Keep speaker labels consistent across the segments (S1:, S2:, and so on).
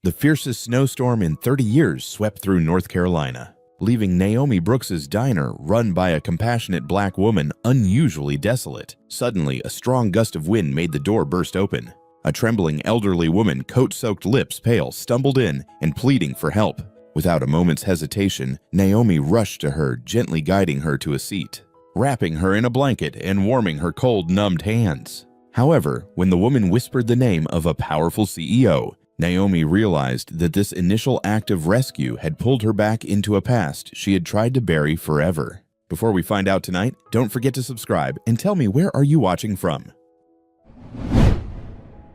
S1: The fiercest snowstorm in 30 years swept through North Carolina, leaving Naomi Brooks's diner, run by a compassionate black woman, unusually desolate. Suddenly, a strong gust of wind made the door burst open. A trembling elderly woman, coat-soaked, lips pale, stumbled in and pleading for help. Without a moment's hesitation, Naomi rushed to her, gently guiding her to a seat, wrapping her in a blanket and warming her cold, numbed hands. However, when the woman whispered the name of a powerful CEO, Naomi realized that this initial act of rescue had pulled her back into a past she had tried to bury forever. Before we find out tonight, don't forget to subscribe and tell me, where are you watching from?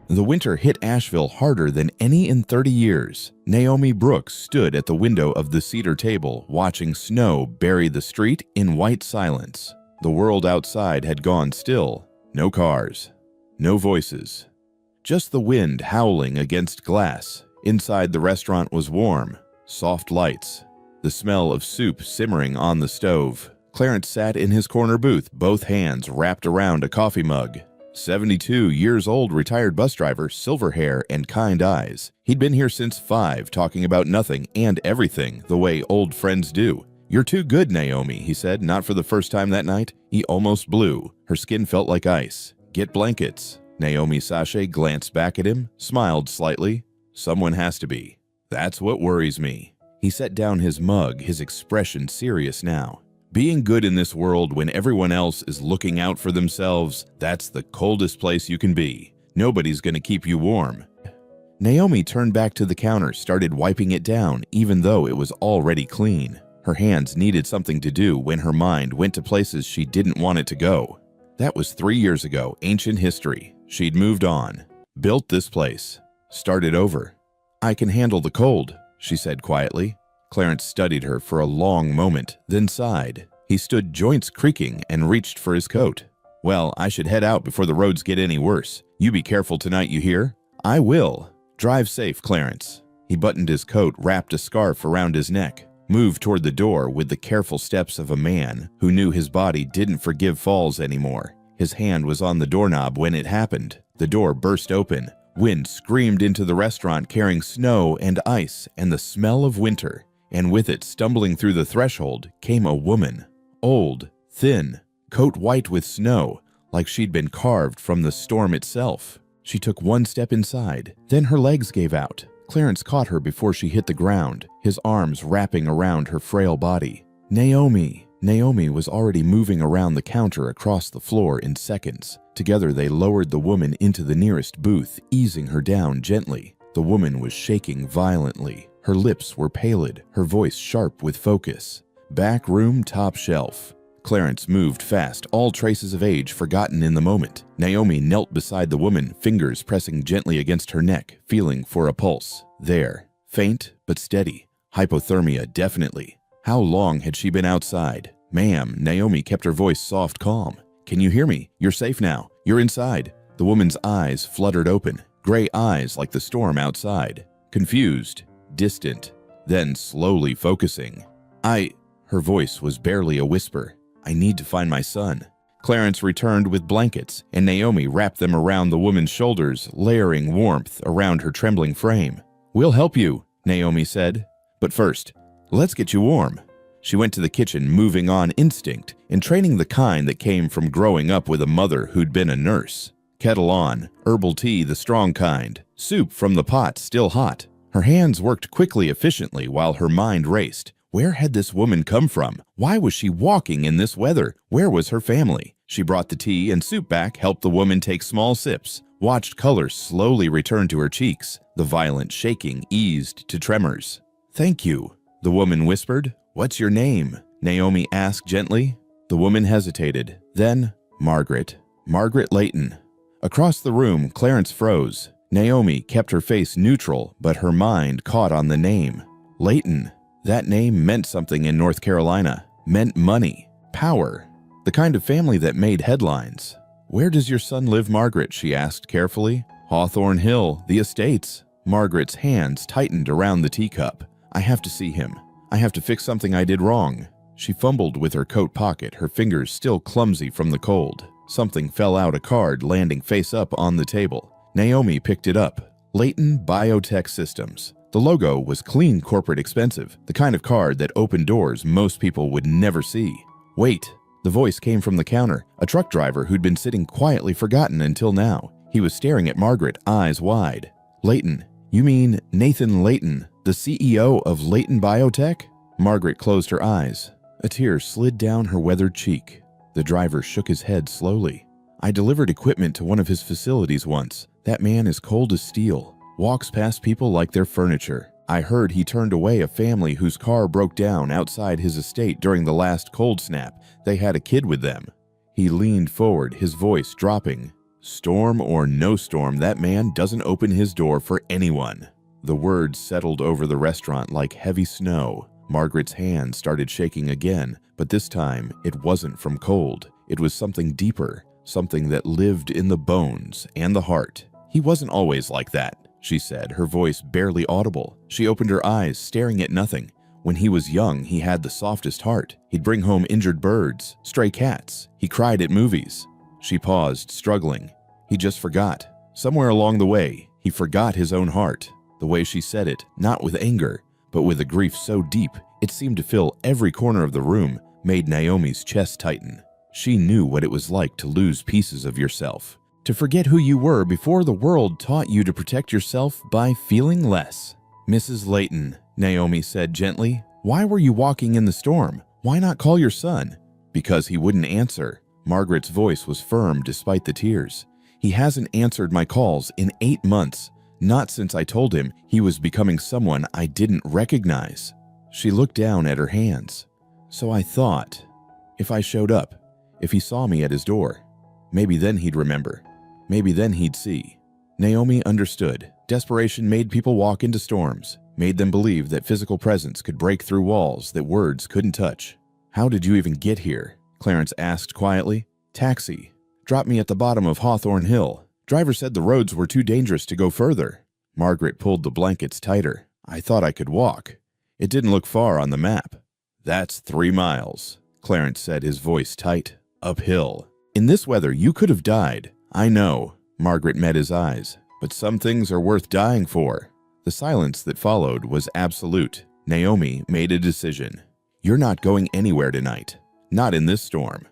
S1: The winter hit Asheville harder than any in 30 years. Naomi Brooks stood at the window of the cedar table, watching snow bury the street in white silence. The world outside had gone still. No cars, no voices. Just the wind howling against glass. Inside, the restaurant was warm, soft lights, the smell of soup simmering on the stove. Clarence sat in his corner booth, both hands wrapped around a coffee mug. 72 years old retired bus driver, silver hair and kind eyes. He'd been here since 5, talking about nothing and everything, the way old friends do. "You're too good, Naomi," he said, not for the first time that night. He almost blew. Her skin felt like ice. "Get blankets." Naomi Sachet glanced back at him, smiled slightly. "Someone has to be. That's what worries me." He set down his mug, his expression serious now. "Being good in this world when everyone else is looking out for themselves, that's the coldest place you can be. Nobody's gonna keep you warm." Naomi turned back to the counter, started wiping it down, even though it was already clean. Her hands needed something to do when her mind went to places she didn't want it to go. That was 3 years ago, ancient history. She'd moved on, built this place, started over. "I can handle the cold," she said quietly. Clarence studied her for a long moment, then sighed. He stood, joints creaking, and reached for his coat. "Well, I should head out before the roads get any worse. You be careful tonight, you hear?" "I will. Drive safe, Clarence." He buttoned his coat, wrapped a scarf around his neck, moved toward the door with the careful steps of a man who knew his body didn't forgive falls anymore. His hand was on the doorknob when it happened. The door burst open. Wind screamed into the restaurant, carrying snow and ice and the smell of winter. And with it, stumbling through the threshold, came a woman. Old, thin, coat white with snow, like she'd been carved from the storm itself. She took one step inside. Then her legs gave out. Clarence caught her before she hit the ground, his arms wrapping around her frail body. "Naomi!" Naomi was already moving around the counter across the floor in seconds. Together they lowered the woman into the nearest booth, easing her down gently. The woman was shaking violently. Her lips were pallid, her voice sharp with focus. "Back room, top shelf." Clarence moved fast, all traces of age forgotten in the moment. Naomi knelt beside the woman, fingers pressing gently against her neck, feeling for a pulse. There. Faint, but steady. Hypothermia, definitely. How long had she been outside? "Ma'am," Naomi kept her voice soft, calm. "Can you hear me? You're safe now. You're inside." The woman's eyes fluttered open, gray eyes like the storm outside. Confused, distant, then slowly focusing. Her voice was barely a whisper. "I need to find my son." Clarence returned with blankets, and Naomi wrapped them around the woman's shoulders, layering warmth around her trembling frame. "We'll help you," Naomi said. "But first, let's get you warm." She went to the kitchen, moving on instinct and training the kind that came from growing up with a mother who'd been a nurse. Kettle on, herbal tea the strong kind, soup from the pot still hot. Her hands worked quickly, efficiently, while her mind raced. Where had this woman come from? Why was she walking in this weather? Where was her family? She brought the tea and soup back, helped the woman take small sips, watched color slowly return to her cheeks. The violent shaking eased to tremors. "Thank you," the woman whispered. "What's your name?" Naomi asked gently. The woman hesitated. Then, "Margaret. Margaret Layton." Across the room, Clarence froze. Naomi kept her face neutral, but her mind caught on the name. Layton. That name meant something in North Carolina. Meant money, power, the kind of family that made headlines. "Where does your son live, Margaret?" she asked carefully. "Hawthorne Hill, the estates." Margaret's hands tightened around the teacup. "I have to see him. I have to fix something I did wrong." She fumbled with her coat pocket, her fingers still clumsy from the cold. Something fell out, a card landing face up on the table. Naomi picked it up. Leighton Biotech Systems. The logo was clean corporate expensive, the kind of card that opened doors most people would never see. Wait, the voice came from the counter, a truck driver who'd been sitting quietly forgotten until now. He was staring at Margaret, eyes wide. Leighton, you mean Nathan Leighton, the CEO of Leighton Biotech? Margaret closed her eyes. A tear slid down her weathered cheek. The driver shook his head slowly. I delivered equipment to one of his facilities once. That man is cold as steel. Walks past people like they're furniture. I heard he turned away a family whose car broke down outside his estate during the last cold snap. They had a kid with them. He leaned forward, his voice dropping. Storm or no storm, that man doesn't open his door for anyone. The words settled over the restaurant like heavy snow. Margaret's hand started shaking again, but this time it wasn't from cold. It was something deeper, something that lived in the bones and the heart. He wasn't always like that, she said, her voice barely audible. She opened her eyes, staring at nothing. When he was young, he had the softest heart. He'd bring home injured birds, stray cats. He cried at movies. She paused, struggling. He just forgot. Somewhere along the way, he forgot his own heart. The way she said it, not with anger, but with a grief so deep, it seemed to fill every corner of the room, made Naomi's chest tighten. She knew what it was like to lose pieces of yourself, to forget who you were before the world taught you to protect yourself by feeling less. Mrs. Leighton, Naomi said gently, why were you walking in the storm? Why not call your son? Because he wouldn't answer. Margaret's voice was firm despite the tears. He hasn't answered my calls in 8 months, not since I told him he was becoming someone I didn't recognize. She looked down at her hands. So I thought, if I showed up, if he saw me at his door, maybe then he'd remember. Maybe then he'd see. Naomi understood. Desperation made people walk into storms, made them believe that physical presence could break through walls that words couldn't touch. How did you even get here? Clarence asked quietly. Taxi. Dropped me at the bottom of Hawthorne Hill. Driver said the roads were too dangerous to go further. Margaret pulled the blankets tighter. I thought I could walk. It didn't look far on the map. That's 3 miles, Clarence said, his voice tight. Uphill. In this weather, you could have died. I know. Margaret met his eyes. But some things are worth dying for. The silence that followed was absolute. Naomi made a decision. You're not going anywhere tonight. Not in this storm.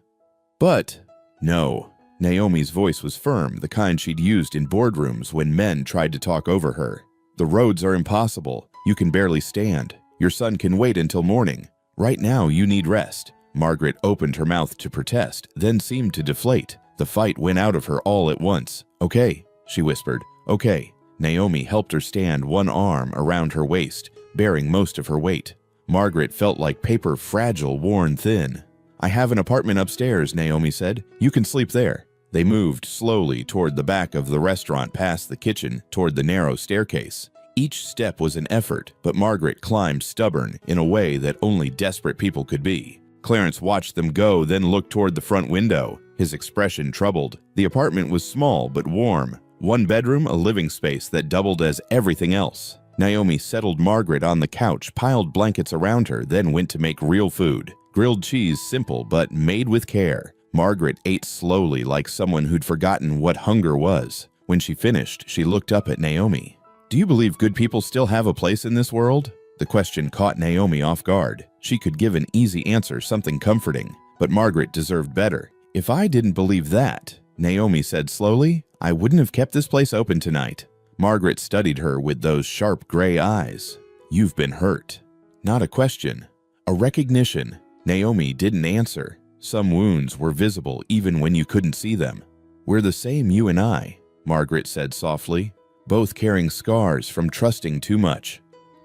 S1: But, no. Naomi's voice was firm, the kind she'd used in boardrooms when men tried to talk over her. The roads are impossible. You can barely stand. Your son can wait until morning. Right now, you need rest. Margaret opened her mouth to protest, then seemed to deflate. The fight went out of her all at once. Okay, she whispered. Okay. Naomi helped her stand, one arm around her waist, bearing most of her weight. Margaret felt like paper, fragile, worn thin. I have an apartment upstairs, Naomi said. You can sleep there. They moved slowly toward the back of the restaurant, past the kitchen, toward the narrow staircase. Each step was an effort, but Margaret climbed stubborn in a way that only desperate people could be. Clarence watched them go, then looked toward the front window, his expression troubled. The apartment was small but warm. 1 bedroom, a living space that doubled as everything else. Naomi settled Margaret on the couch, piled blankets around her, then went to make real food. Grilled cheese, simple but made with care. Margaret ate slowly, like someone who'd forgotten what hunger was. When she finished, she looked up at Naomi. Do you believe good people still have a place in this world? The question caught Naomi off guard. She could give an easy answer, something comforting. But Margaret deserved better. If I didn't believe that, Naomi said slowly, I wouldn't have kept this place open tonight. Margaret studied her with those sharp gray eyes. You've been hurt. Not a question. A recognition. Naomi didn't answer. Some wounds were visible even when you couldn't see them. We're the same, you and I, Margaret said softly, both carrying scars from trusting too much.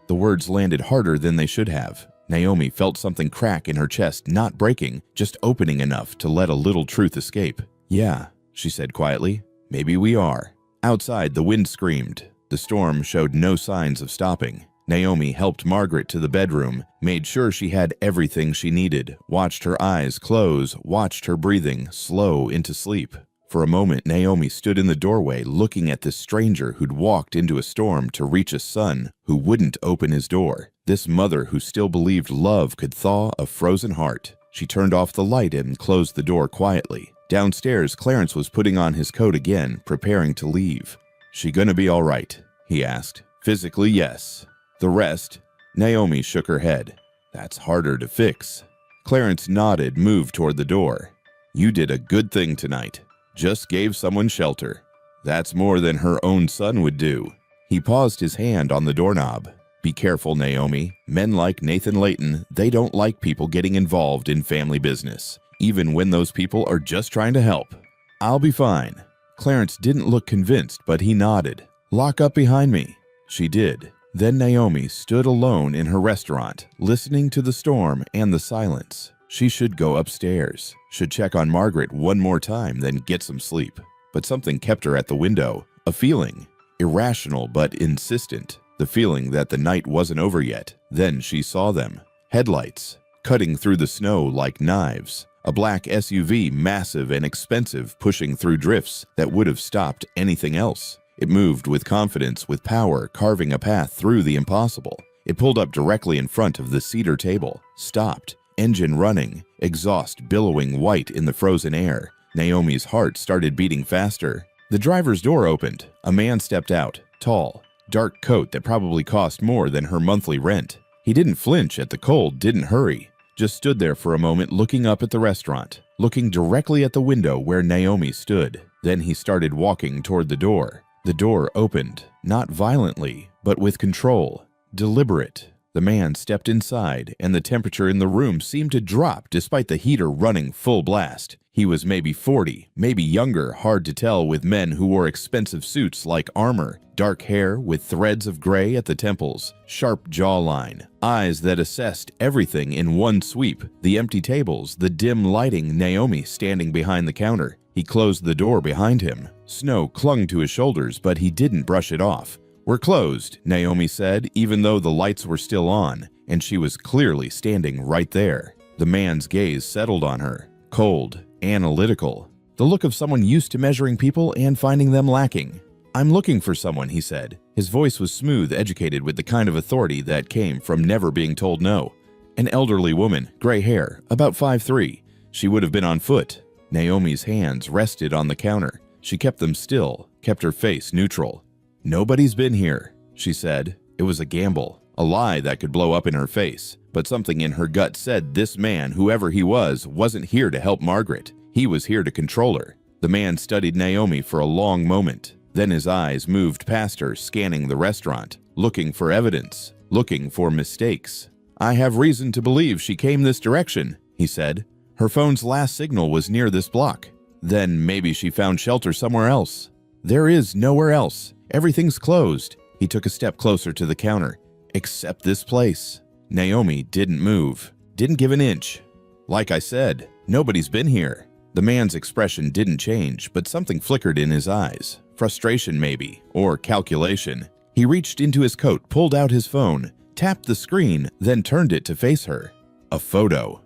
S1: The words landed harder than they should have. Naomi felt something crack in her chest, not breaking, just opening enough to let a little truth escape. Yeah, she said quietly, maybe we are. Outside, the wind screamed. The storm showed no signs of stopping. Naomi helped Margaret to the bedroom, made sure she had everything she needed, watched her eyes close, watched her breathing slow into sleep. For a moment, Naomi stood in the doorway looking at this stranger who'd walked into a storm to reach a son who wouldn't open his door. This mother who still believed love could thaw a frozen heart. She turned off the light and closed the door quietly. Downstairs, Clarence was putting on his coat again, preparing to leave. She gonna be all right, he asked. Physically, yes. The rest? Naomi shook her head. That's harder to fix. Clarence nodded, moved toward the door. You did a good thing tonight. Just gave someone shelter. That's more than her own son would do. He paused his hand on the doorknob. Be careful, Naomi. Men like Nathan Layton, they don't like people getting involved in family business, even when those people are just trying to help. I'll be fine. Clarence didn't look convinced, but he nodded. Lock up behind me. She did. Then Naomi stood alone in her restaurant, listening to the storm and the silence. She should go upstairs, should check on Margaret one more time, then get some sleep. But something kept her at the window, a feeling, irrational but insistent, the feeling that the night wasn't over yet. Then she saw them, headlights, cutting through the snow like knives, a black SUV, massive and expensive, pushing through drifts that would have stopped anything else. It moved with confidence, with power, carving a path through the impossible. It pulled up directly in front of the cedar table, stopped, engine running, exhaust billowing white in the frozen air. Naomi's heart started beating faster. The driver's door opened. A man stepped out, tall, dark coat that probably cost more than her monthly rent. He didn't flinch at the cold, didn't hurry, just stood there for a moment looking up at the restaurant, looking directly at the window where Naomi stood. Then he started walking toward the door. The door opened, not violently, but with control, deliberate. The man stepped inside, and the temperature in the room seemed to drop despite the heater running full blast. He was maybe 40, maybe younger, hard to tell with men who wore expensive suits like armor, dark hair with threads of gray at the temples, sharp jawline, eyes that assessed everything in one sweep, the empty tables, the dim lighting, Naomi standing behind the counter. He closed the door behind him. Snow clung to his shoulders, but he didn't brush it off. We're closed, Naomi said, even though the lights were still on, and she was clearly standing right there. The man's gaze settled on her, cold, analytical, the look of someone used to measuring people and finding them lacking. I'm looking for someone, he said. His voice was smooth, educated with the kind of authority that came from never being told no. An elderly woman, gray hair, about 5'3". She would have been on foot. Naomi's hands rested on the counter. She kept them still, kept her face neutral. Nobody's been here, she said. It was a gamble, a lie that could blow up in her face. But something in her gut said this man, whoever he was, wasn't here to help Margaret. He was here to control her. The man studied Naomi for a long moment. Then his eyes moved past her, scanning the restaurant, looking for evidence, looking for mistakes. I have reason to believe she came this direction, he said. Her phone's last signal was near this block. Then maybe she found shelter somewhere else. There is nowhere else. Everything's closed. He took a step closer to the counter. Except this place. Naomi didn't move, didn't give an inch. Like I said, nobody's been here. The man's expression didn't change, but something flickered in his eyes. Frustration maybe, or calculation. He reached into his coat, pulled out his phone, tapped the screen, then turned it to face her. A photo.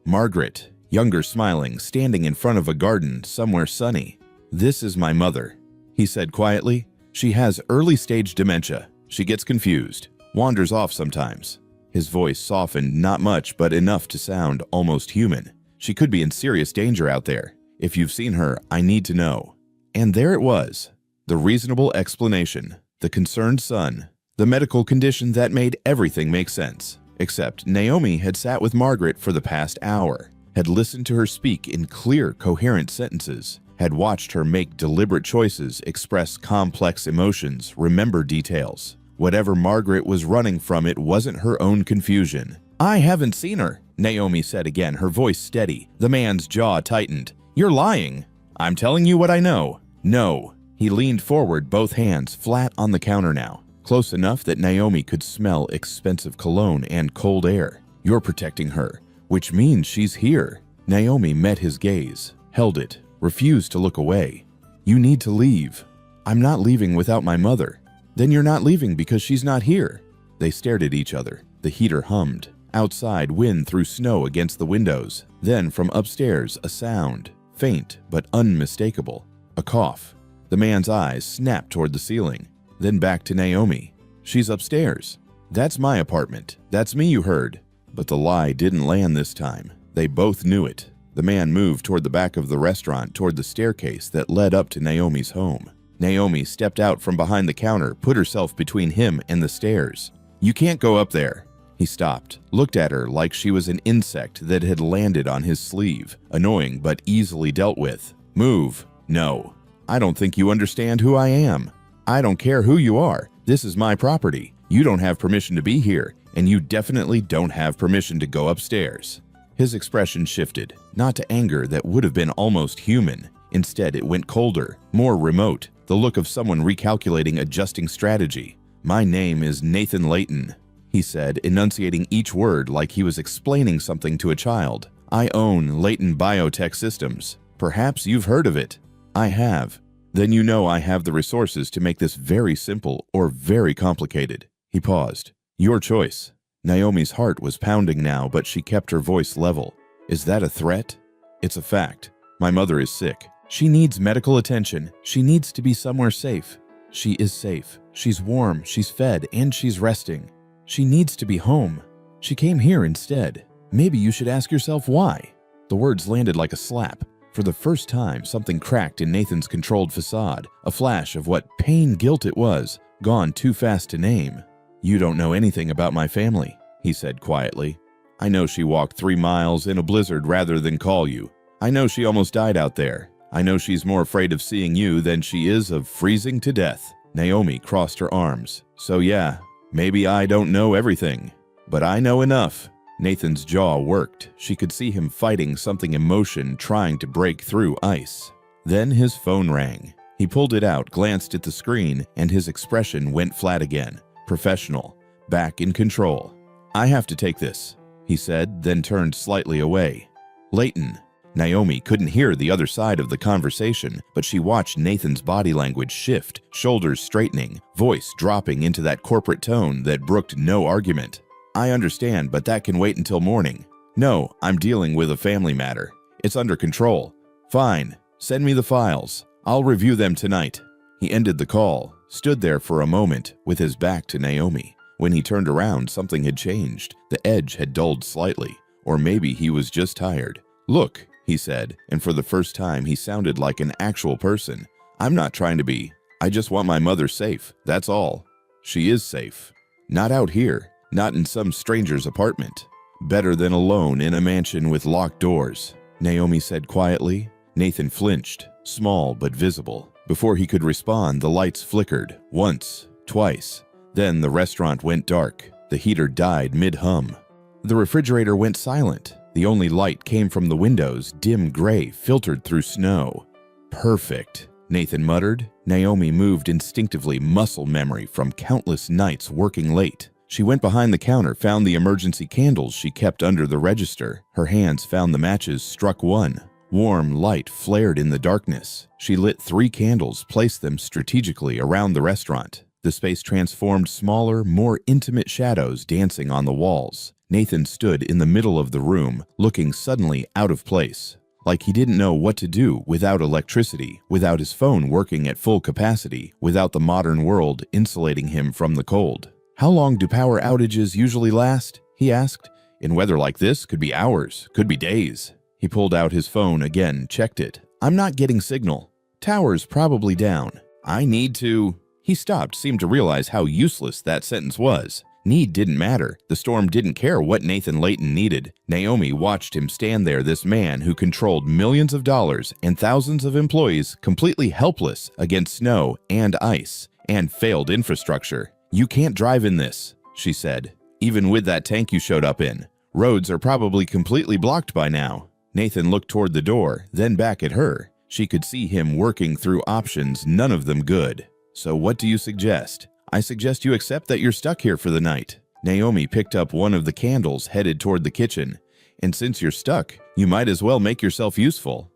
S1: Margaret, younger, smiling, standing in front of a garden somewhere sunny. This is my mother, he said quietly. She has early-stage dementia. She gets confused, wanders off sometimes. His voice softened, not much, but enough to sound almost human. She could be in serious danger out there. If you've seen her, I need to know. And there it was. The reasonable explanation. The concerned son. The medical condition that made everything make sense. Except Naomi had sat with Margaret for the past hour, had listened to her speak in clear, coherent sentences, had watched her make deliberate choices, express complex emotions, remember details. Whatever Margaret was running from, it wasn't her own confusion. I haven't seen her, Naomi said again, her voice steady. The man's jaw tightened. You're lying. I'm telling you what I know. No. He leaned forward, both hands flat on the counter now, close enough that Naomi could smell expensive cologne and cold air. You're protecting her, which means she's here. Naomi met his gaze, held it, refused to look away. You need to leave. I'm not leaving without my mother. Then you're not leaving because she's not here. They stared at each other. The heater hummed. Outside, wind threw snow against the windows. Then from upstairs, a sound, faint but unmistakable. A cough. The man's eyes snapped toward the ceiling, then back to Naomi. She's upstairs. That's my apartment. That's me you heard. But the lie didn't land this time. They both knew it. The man moved toward the back of the restaurant, toward the staircase that led up to Naomi's home. Naomi stepped out from behind the counter, put herself between him and the stairs. "You can't go up there." He stopped, looked at her like she was an insect that had landed on his sleeve, annoying but easily dealt with. "Move." "No. I don't think you understand who I am. I don't care who you are. This is my property. You don't have permission to be here, and you definitely don't have permission to go upstairs." His expression shifted, not to anger that would have been almost human. Instead, it went colder, more remote, the look of someone recalculating adjusting strategy. "My name is Nathan Layton," he said, enunciating each word like he was explaining something to a child. "I own Layton Biotech Systems. Perhaps you've heard of it." "I have." "Then you know I have the resources to make this very simple or very complicated." He paused. "Your choice." Naomi's heart was pounding now, but she kept her voice level. "Is that a threat?" "It's a fact. My mother is sick. She needs medical attention. She needs to be somewhere safe. She is safe. She's warm, she's fed, and she's resting. She needs to be home. She came here instead. Maybe you should ask yourself why." The words landed like a slap. For the first time, something cracked in Nathan's controlled facade, a flash of what pain guilt it was, gone too fast to name. "You don't know anything about my family," he said quietly. "I know she walked 3 miles in a blizzard rather than call you. I know she almost died out there. I know she's more afraid of seeing you than she is of freezing to death." Naomi crossed her arms. "So yeah, maybe I don't know everything, but I know enough." Nathan's jaw worked. She could see him fighting something in motion, trying to break through ice. Then his phone rang. He pulled it out, glanced at the screen, and his expression went flat again. Professional, back in control. "I have to take this," he said, then turned slightly away. "Layton." Naomi couldn't hear the other side of the conversation, but she watched Nathan's body language shift, shoulders straightening, voice dropping into that corporate tone that brooked no argument. "I understand, but that can wait until morning." "No, I'm dealing with a family matter. It's under control." "Fine. Send me the files. I'll review them tonight." He ended the call, stood there for a moment with his back to Naomi. When he turned around, something had changed. The edge had dulled slightly, or maybe he was just tired. "Look," he said, and for the first time he sounded like an actual person. "I'm not trying to be. I just want my mother safe, that's all. She is safe. Not out here, not in some stranger's apartment. Better than alone in a mansion with locked doors," Naomi said quietly. Nathan flinched, small but visible. Before he could respond, the lights flickered, once, twice. Then the restaurant went dark. The heater died mid-hum. The refrigerator went silent. The only light came from the windows, dim gray, filtered through snow. "Perfect," Nathan muttered. Naomi moved instinctively, muscle memory from countless nights working late. She went behind the counter, found the emergency candles she kept under the register. Her hands found the matches, struck one. Warm light flared in the darkness. She lit 3 candles, placed them strategically around the restaurant. The space transformed smaller, more intimate shadows dancing on the walls. Nathan stood in the middle of the room, looking suddenly out of place, like he didn't know what to do without electricity, without his phone working at full capacity, without the modern world insulating him from the cold. "How long do power outages usually last?" he asked. "In weather like this, could be hours, could be days." He pulled out his phone again, checked it. "I'm not getting signal. Tower's probably down. I need to..." He stopped, seemed to realize how useless that sentence was. Need didn't matter. The storm didn't care what Nathan Layton needed. Naomi watched him stand there, this man who controlled millions of dollars and thousands of employees, completely helpless against snow and ice and failed infrastructure. "You can't drive in this," she said. "Even with that tank you showed up in. Roads are probably completely blocked by now." Nathan looked toward the door, then back at her. She could see him working through options, none of them good. "So what do you suggest?" "I suggest you accept that you're stuck here for the night." Naomi picked up one of the candles, headed toward the kitchen. "And since you're stuck, you might as well make yourself useful."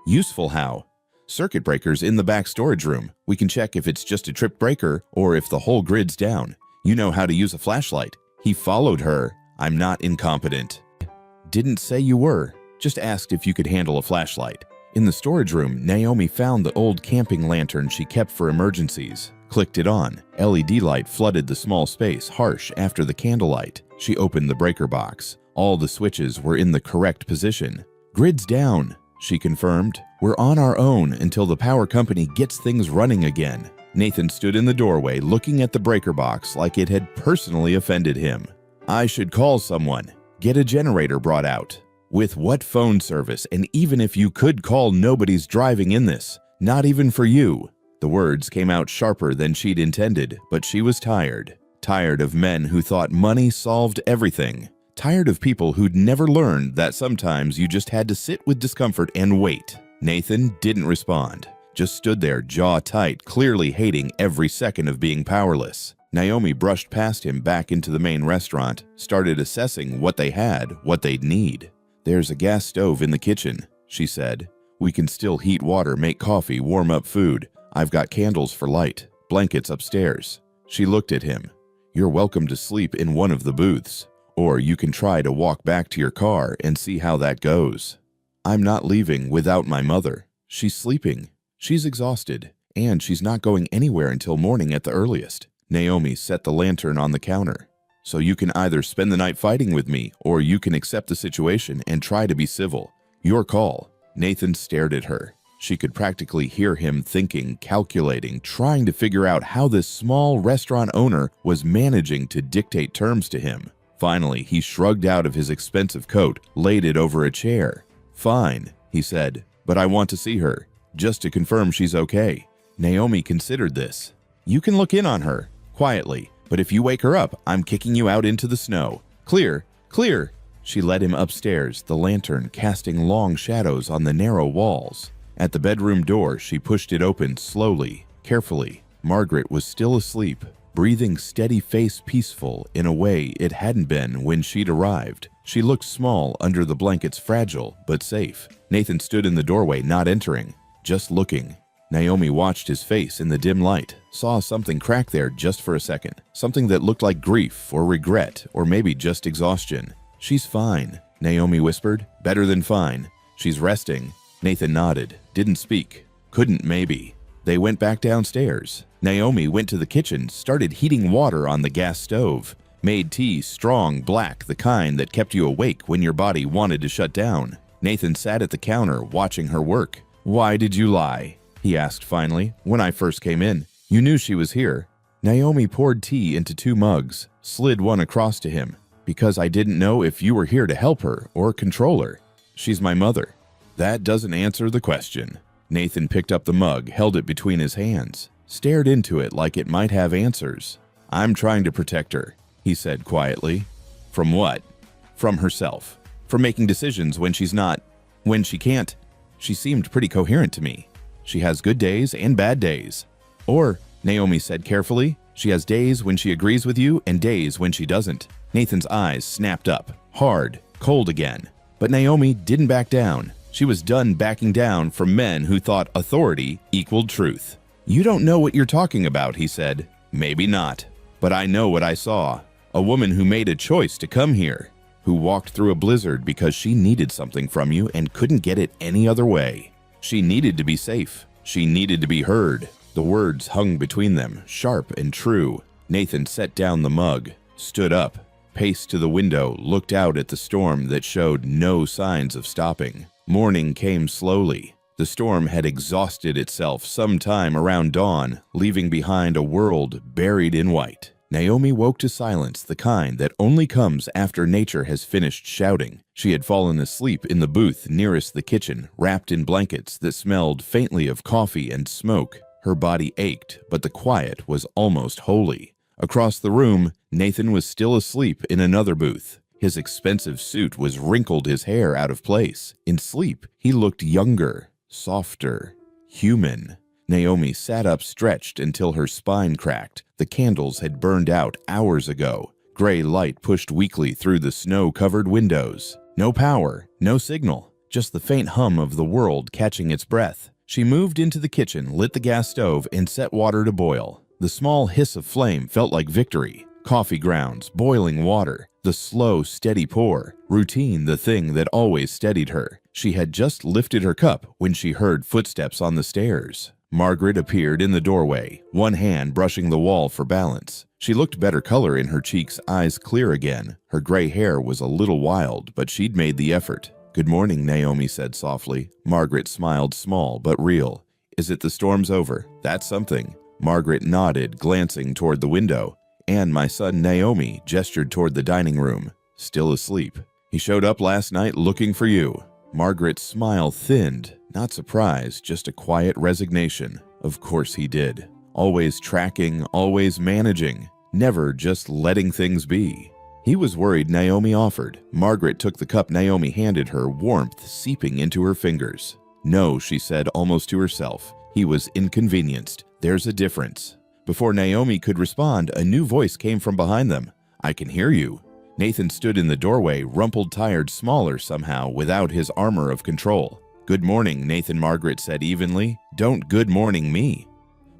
S1: "Useful how?" "Circuit breakers in the back storage room. We can check if it's just a tripped breaker or if the whole grid's down. You know how to use a flashlight." He followed her. "I'm not incompetent." "Didn't say you were. Just asked if you could handle a flashlight." In the storage room, Naomi found the old camping lantern she kept for emergencies. Clicked it on. LED light flooded the small space, harsh after the candlelight. She opened the breaker box. All the switches were in the correct position. "Grid's down," she confirmed. We're on our own until the power company gets things running again." Nathan stood in the doorway looking at the breaker box like it had personally offended him. "I should call someone. Get a generator brought out." "With what phone service? And even if you could call, nobody's driving in this. Not even for you." The words came out sharper than she'd intended, but she was tired. Tired of men who thought money solved everything. Tired of people who'd never learned that sometimes you just had to sit with discomfort and wait. Nathan didn't respond, just stood there jaw tight, clearly hating every second of being powerless. Naomi brushed past him back into the main restaurant, started assessing what they had, what they'd need. "There's a gas stove in the kitchen," she said. "We can still heat water, make coffee, warm up food. I've got candles for light, blankets upstairs." She looked at him. "You're welcome to sleep in one of the booths, or you can try to walk back to your car and see how that goes." "I'm not leaving without my mother. She's sleeping. She's exhausted, and she's not going anywhere until morning at the earliest." Naomi set the lantern on the counter. "So you can either spend the night fighting with me, or you can accept the situation and try to be civil. Your call." Nathan stared at her. She could practically hear him thinking, calculating, trying to figure out how this small restaurant owner was managing to dictate terms to him. Finally, he shrugged out of his expensive coat, laid it over a chair. "Fine," he said, "but I want to see her, just to confirm she's okay." Naomi considered this. "You can look in on her, quietly, but if you wake her up, I'm kicking you out into the snow. Clear, clear." She led him upstairs, the lantern casting long shadows on the narrow walls. At the bedroom door, she pushed it open slowly, carefully. Margaret was still asleep, breathing steady face peaceful in a way it hadn't been when she'd arrived. She looked small under the blankets, fragile but safe. Nathan stood in the doorway, not entering, just looking. Naomi watched his face in the dim light, saw something crack there just for a second, something that looked like grief or regret or maybe just exhaustion. "She's fine," Naomi whispered. "Better than fine. She's resting." Nathan nodded, didn't speak. Couldn't maybe. They went back downstairs. Naomi went to the kitchen, started heating water on the gas stove. Made tea, strong, black, the kind that kept you awake when your body wanted to shut down. Nathan sat at the counter, watching her work. "Why did you lie?" he asked finally. "When I first came in, you knew she was here." Naomi poured tea into 2 mugs, slid one across to him. "Because I didn't know if you were here to help her or control her. She's my mother." "That doesn't answer the question." Nathan picked up the mug, held it between his hands, stared into it like it might have answers. "I'm trying to protect her," he said quietly. "From what?" "From herself. From making decisions when she's not, when she can't." She seemed pretty coherent to me. "She has good days and bad days." "Or," Naomi said carefully, "she has days when she agrees with you and days when she doesn't." Nathan's eyes snapped up, hard, cold again. But Naomi didn't back down. She was done backing down from men who thought authority equaled truth. "You don't know what you're talking about," he said. "Maybe not, but I know what I saw. A woman who made a choice to come here, who walked through a blizzard because she needed something from you and couldn't get it any other way. She needed to be safe. She needed to be heard." The words hung between them, sharp and true. Nathan set down the mug, stood up, paced to the window, looked out at the storm that showed no signs of stopping. Morning came slowly. The storm had exhausted itself sometime around dawn, leaving behind a world buried in white. Naomi woke to silence, the kind that only comes after nature has finished shouting. She had fallen asleep in the booth nearest the kitchen, wrapped in blankets that smelled faintly of coffee and smoke. Her body ached, but the quiet was almost holy. Across the room, Nathan was still asleep in another booth. His expensive suit was wrinkled, his hair out of place. In sleep, he looked younger, softer, human. Naomi sat up, stretched until her spine cracked. The candles had burned out hours ago. Gray light pushed weakly through the snow-covered windows. No power, no signal, just the faint hum of the world catching its breath. She moved into the kitchen, lit the gas stove, and set water to boil. The small hiss of flame felt like victory. Coffee grounds, boiling water, the slow, steady pour. Routine, the thing that always steadied her. She had just lifted her cup when she heard footsteps on the stairs. Margaret appeared in the doorway, one hand brushing the wall for balance. She looked better color in her cheeks, eyes clear again. Her gray hair was a little wild, but she'd made the effort. "Good morning," Naomi said softly. Margaret smiled, small but real. "Is it the storm's over? That's something." Margaret nodded, glancing toward the window. "And my son Naomi gestured toward the dining room. Still asleep. He showed up last night looking for you." Margaret's smile thinned, not surprise, just a quiet resignation. Of course he did. Always tracking, always managing, never just letting things be. He was worried, Naomi offered. Margaret took the cup Naomi handed her, warmth seeping into her fingers. "No," she said almost to herself. He was inconvenienced. "There's a difference." Before Naomi could respond, a new voice came from behind them. "I can hear you." Nathan stood in the doorway, rumpled, tired, smaller somehow, without his armor of control. "Good morning," Nathan, Margaret said evenly. "Don't good morning me."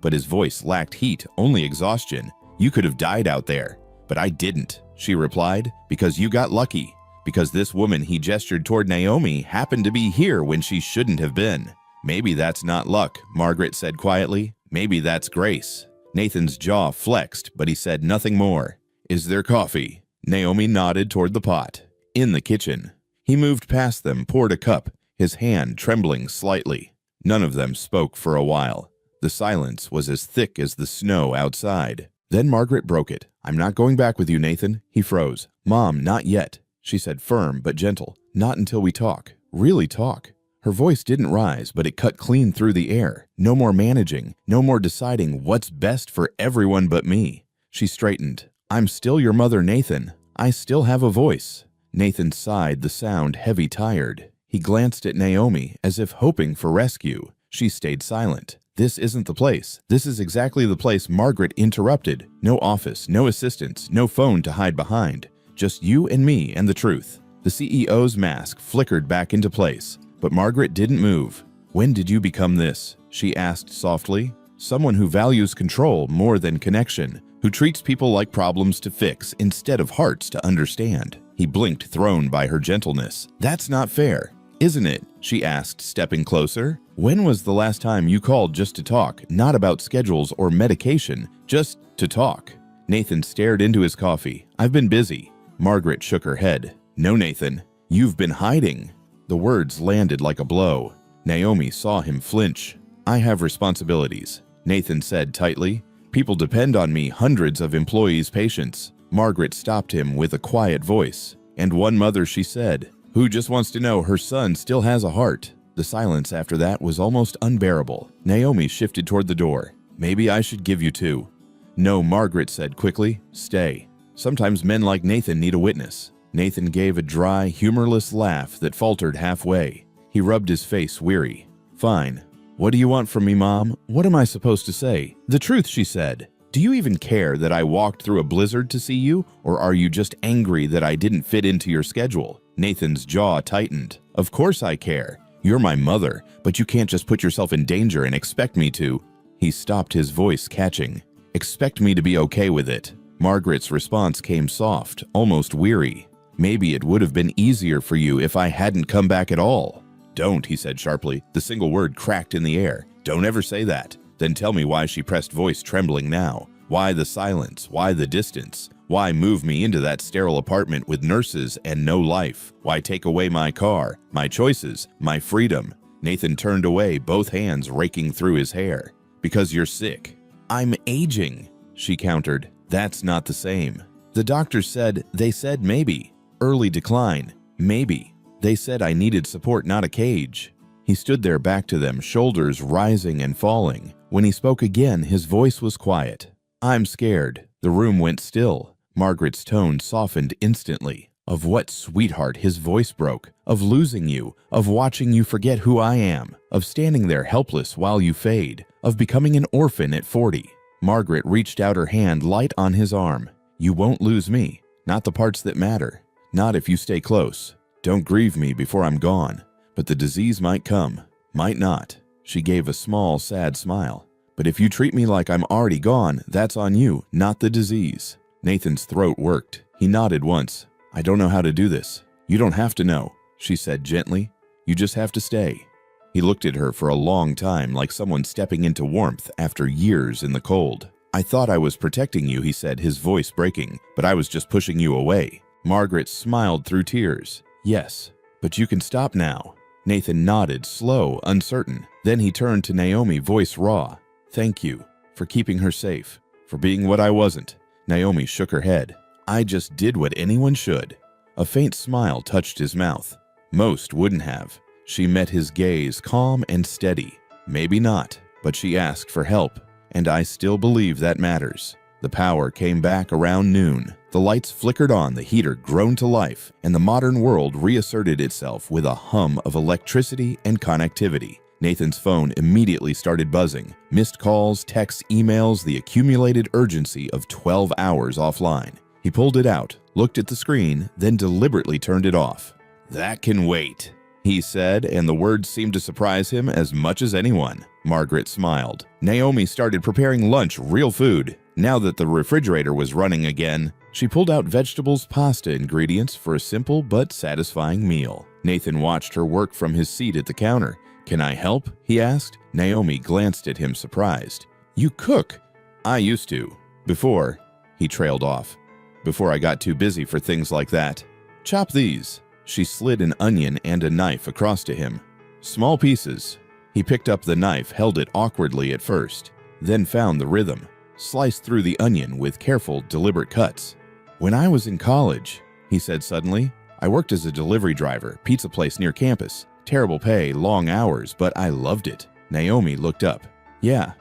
S1: But his voice lacked heat, only exhaustion. "You could have died out there." "But I didn't," she replied, "because you got lucky. Because this woman," he gestured toward Naomi, "happened to be here when she shouldn't have been." "Maybe that's not luck," Margaret said quietly. "Maybe that's grace." Nathan's jaw flexed, but he said nothing more. "Is there coffee?" Naomi nodded toward the pot. "In the kitchen." He moved past them, poured a cup, his hand trembling slightly. None of them spoke for a while. The silence was as thick as the snow outside. Then Margaret broke it. "I'm not going back with you, Nathan." He froze. "Mom, not yet," she said, firm but gentle. "Not until we talk. Really talk." Her voice didn't rise, but it cut clean through the air. No more managing, no more deciding what's best for everyone but me. She straightened. "I'm still your mother, Nathan. I still have a voice." Nathan sighed, the sound heavy, tired. He glanced at Naomi, as if hoping for rescue. She stayed silent. "This isn't the place. This is exactly the place," Margaret interrupted. "No office, no assistants, no phone to hide behind. Just you and me and the truth." The CEO's mask flickered back into place, but Margaret didn't move. "When did you become this?" she asked softly. "Someone who values control more than connection, who treats people like problems to fix instead of hearts to understand." He blinked, thrown by her gentleness. "That's not fair, isn't it?" she asked, stepping closer. "When was the last time you called just to talk, not about schedules or medication, just to talk?" Nathan stared into his coffee. "I've been busy." Margaret shook her head. "No, Nathan, you've been hiding." The words landed like a blow. Naomi saw him flinch. "I have responsibilities," Nathan said tightly. "People depend on me, hundreds of employees' patients." Margaret stopped him with a quiet voice. "And one mother," she said, "who just wants to know her son still has a heart." The silence after that was almost unbearable. Naomi shifted toward the door. "Maybe I should give you two." "No," Margaret said quickly. "Stay. Sometimes men like Nathan need a witness." Nathan gave a dry, humorless laugh that faltered halfway. He rubbed his face, weary. "Fine. What do you want from me, Mom? What am I supposed to say?" "The truth," she said. "Do you even care that I walked through a blizzard to see you, or are you just angry that I didn't fit into your schedule?" Nathan's jaw tightened. "Of course I care. You're my mother, but you can't just put yourself in danger and expect me to." He stopped, his voice catching. "Expect me to be okay with it." Margaret's response came soft, almost weary. "Maybe it would have been easier for you if I hadn't come back at all." "Don't," he said sharply. The single word cracked in the air. "Don't ever say that." "Then tell me why," she pressed, voice trembling now. "Why the silence? Why the distance? Why move me into that sterile apartment with nurses and no life? Why take away my car, my choices, my freedom?" Nathan turned away, both hands raking through his hair. "Because you're sick." "I'm aging," she countered. "That's not the same. The doctors said, they said maybe. Early decline, maybe. They said I needed support, not a cage." He stood there, back to them, shoulders rising and falling. When he spoke again, his voice was quiet. "I'm scared." The room went still. Margaret's tone softened instantly. "Of what, sweetheart?" His voice broke. "Of losing you, of watching you forget who I am, of standing there helpless while you fade, of becoming an orphan at 40. Margaret reached out her hand, light on his arm. "You won't lose me. Not the parts that matter. Not if you stay close. Don't grieve me before I'm gone. But the disease might come. Might not." She gave a small, sad smile. "But if you treat me like I'm already gone, that's on you, not the disease." Nathan's throat worked. He nodded once. "I don't know how to do this." "You don't have to know," she said gently. "You just have to stay." He looked at her for a long time, like someone stepping into warmth after years in the cold. "I thought I was protecting you," he said, his voice breaking, "but I was just pushing you away." Margaret smiled through tears. "Yes, "But you can stop now." Nathan nodded, slow, uncertain. Then he turned to Naomi, voice raw. "Thank you for keeping her safe, for being what I wasn't." Naomi shook her head. "I just did what anyone should." A faint smile touched his mouth. Most wouldn't have. She met his gaze, calm and steady. "Maybe not, but she asked for help, and I still believe that matters." The power came back around noon. The lights flickered on, the heater groaned to life, and the modern world reasserted itself with a hum of electricity and connectivity. Nathan's phone immediately started buzzing. Missed calls, texts, emails, the accumulated urgency of 12 hours offline. He pulled it out, looked at the screen, then deliberately turned it off. "That can wait," he said, and the words seemed to surprise him as much as anyone. Margaret smiled. Naomi started preparing lunch, real food. Now that the refrigerator was running again, she pulled out vegetables, pasta ingredients for a simple but satisfying meal. Nathan watched her work from his seat at the counter. "Can I help?" he asked. Naomi glanced at him, surprised. "You cook?" "I used to. Before," he trailed off. "Before I got too busy for things like that." "Chop these." She slid an onion and a knife across to him. "Small pieces." He picked up the knife, held it awkwardly at first, then found the rhythm. Sliced through the onion with careful, deliberate cuts. "When I was in college," he said suddenly, "I worked as a delivery driver, pizza place near campus. Terrible pay, long hours, but I loved it." Naomi looked up. Yeah.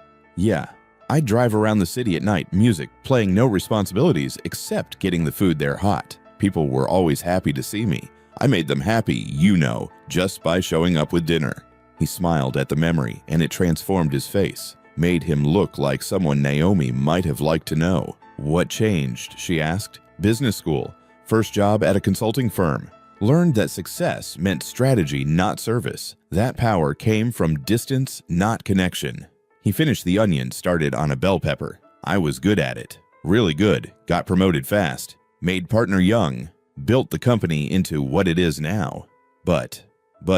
S1: I'd drive around the city at night, music, playing, no responsibilities except getting the food there hot. People were always happy to see me. I made them happy, just by showing up with dinner." He smiled at the memory, and it transformed his face, made him look like someone Naomi might have liked to know. "What changed?" she asked. "Business school. First job at a consulting firm. Learned that success meant strategy, not service. That power came from distance, not connection." He finished the onion, started on a bell pepper. "I was good at it. Really good. Got promoted fast. Made partner young. Built the company into what it is now. But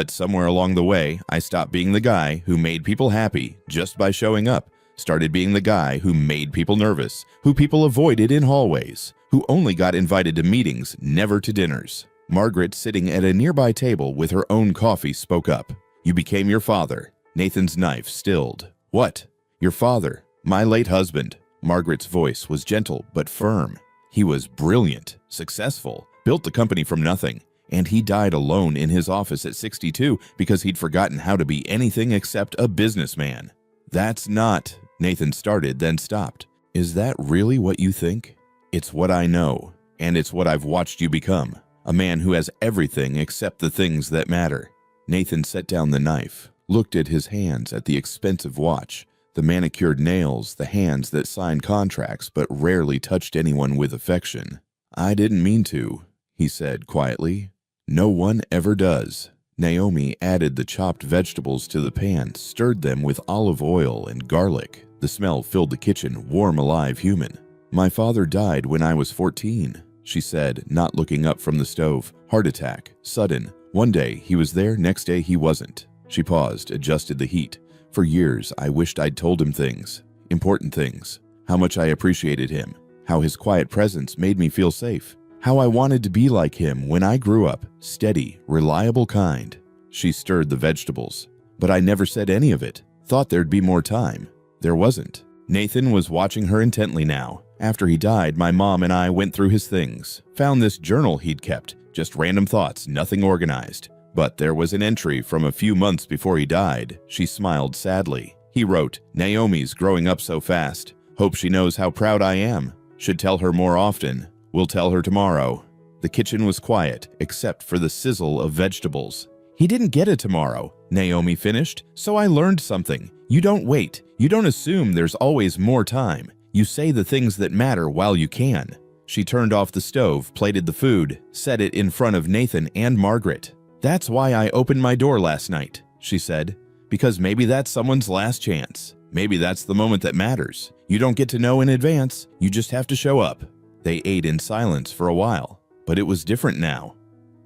S1: somewhere along the way, I stopped being the guy who made people happy just by showing up. Started being the guy who made people nervous, who people avoided in hallways, who only got invited to meetings, never to dinners." Margaret, sitting at a nearby table with her own coffee, spoke up. "You became your father." Nathan's knife stilled. "What?" "Your father. My late husband." Margaret's voice was gentle but firm. "He was brilliant, successful, built the company from nothing. And he died alone in his office at 62 because he'd forgotten how to be anything except a businessman." "That's not," Nathan started, then stopped. "Is that really what you think?" "It's what I know, and it's what I've watched you become. A man who has everything except the things that matter." Nathan set down the knife, looked at his hands, at the expensive watch, the manicured nails, the hands that signed contracts but rarely touched anyone with affection. "I didn't mean to," he said quietly. "No one ever does." Naomi added the chopped vegetables to the pan, stirred them with olive oil and garlic. The smell filled the kitchen, warm, alive, human. "My father died when I was 14, she said, not looking up from the stove. "Heart attack, sudden. One day he was there, next day he wasn't." She paused, adjusted the heat. "For years, I wished I'd told him things, important things. How much I appreciated him, how his quiet presence made me feel safe. How I wanted to be like him when I grew up, steady, reliable kind." She stirred the vegetables. "But I never said any of it. Thought there'd be more time. There wasn't." Nathan was watching her intently now. "After he died, my mom and I went through his things. Found this journal he'd kept, just random thoughts, nothing organized. But there was an entry from a few months before he died." She smiled sadly. He wrote, "Naomi's growing up so fast. Hope she knows how proud I am. Should tell her more often. We'll tell her tomorrow." The kitchen was quiet, except for the sizzle of vegetables. "He didn't get it tomorrow," Naomi finished, "so I learned something. You don't wait. You don't assume there's always more time. You say the things that matter while you can." She turned off the stove, plated the food, set it in front of Nathan and Margaret. "That's why I opened my door last night," she said. "Because maybe that's someone's last chance. Maybe that's the moment that matters. You don't get to know in advance. You just have to show up." They ate in silence for a while, but it was different now.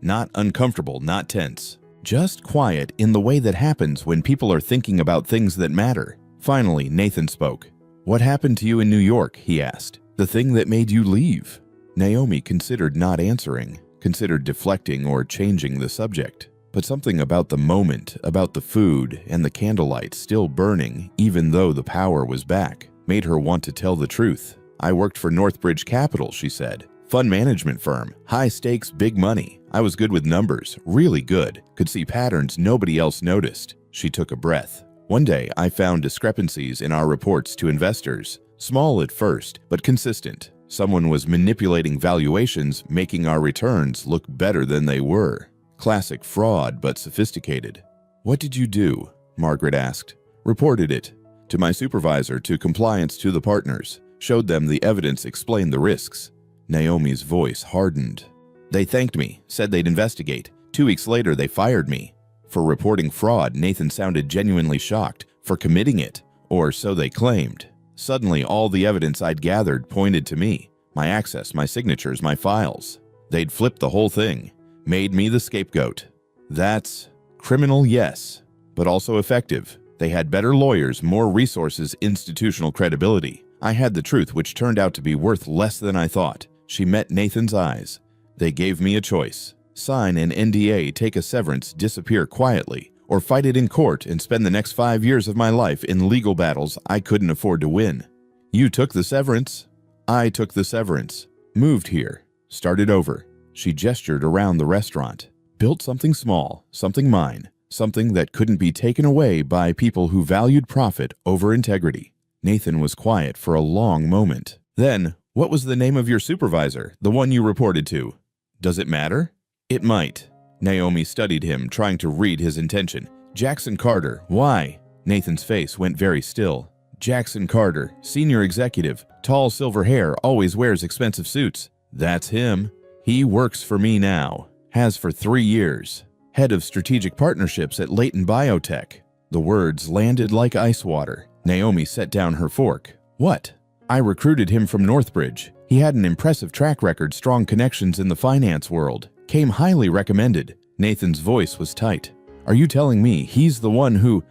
S1: Not uncomfortable, not tense. Just quiet in the way that happens when people are thinking about things that matter. Finally, Nathan spoke. "What happened to you in New York?" he asked. "The thing that made you leave?" Naomi considered not answering. considered deflecting or changing the subject. But something about the moment, about the food and the candlelight still burning even though the power was back, made her want to tell the truth. "I worked for Northbridge Capital," she said. "Fund management firm, high stakes, big money. I was good with numbers, really good, could see patterns nobody else noticed." She took a breath. "One day I found discrepancies in our reports to investors, small at first, but consistent. Someone was manipulating valuations, making our returns look better than they were. Classic fraud, but sophisticated." "What did you do?" Margaret asked. "Reported it. To my supervisor, to compliance, to the partners. Showed them the evidence, explained the risks." Naomi's voice hardened. "They thanked me, said they'd investigate. 2 weeks later, they fired me. For reporting fraud." Nathan sounded genuinely shocked. "For committing it, or so they claimed. Suddenly, all the evidence I'd gathered pointed to me. My access, my signatures, my files. They'd flipped the whole thing. Made me the scapegoat. That's criminal, yes, but also effective. They had better lawyers, more resources, institutional credibility. I had the truth, which turned out to be worth less than I thought." She met Nathan's eyes. "They gave me a choice. Sign an NDA, take a severance, disappear quietly, or fight it in court and spend the next 5 years of my life in legal battles I couldn't afford to win. You took the severance. I took the severance. Moved here. Started over." She gestured around the restaurant. "Built something small, something mine, something that couldn't be taken away by people who valued profit over integrity." Nathan was quiet for a long moment. "Then, what was the name of your supervisor, the one you reported to?" "Does it matter?" "It might." Naomi studied him, trying to read his intention. "Jackson Carter. Why?" Nathan's face went very still. "Jackson Carter, senior executive, tall silver hair, always wears expensive suits." "That's him. He works for me now. Has for 3 years. Head of strategic partnerships at Leighton Biotech." The words landed like ice water. Naomi set down her fork. "What?" "I recruited him from Northbridge. He had an impressive track record, strong connections in the finance world. Came highly recommended." Nathan's voice was tight. "Are you telling me he's the one who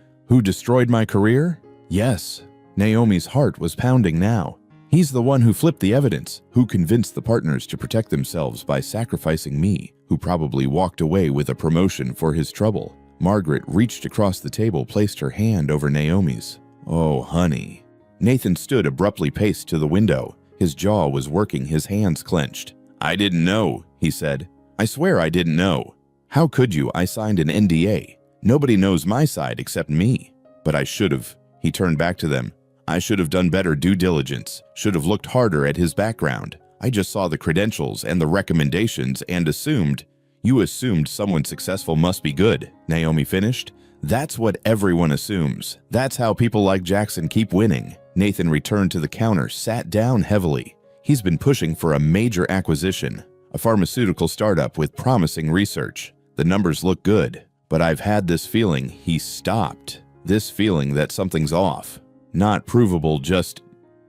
S1: destroyed my career?" "Yes." Naomi's heart was pounding now. "He's the one who flipped the evidence, who convinced the partners to protect themselves by sacrificing me, who probably walked away with a promotion for his trouble." Margaret reached across the table, placed her hand over Naomi's. "Oh, honey." Nathan stood abruptly, paced to the window. His jaw was working, his hands clenched. "I didn't know," he said. "I swear I didn't know. How could you? I signed an NDA. Nobody knows my side except me. But I should have." He turned back to them. "I should have done better due diligence, should have looked harder at his background. I just saw the credentials and the recommendations and assumed." "You assumed someone successful must be good," Naomi finished. "That's what everyone assumes. That's how people like Jackson keep winning." Nathan returned to the counter, sat down heavily. He's been pushing for a major acquisition, a pharmaceutical startup with promising research. The numbers look good, but I've had this feeling he stopped. This feeling that something's off. Not provable, just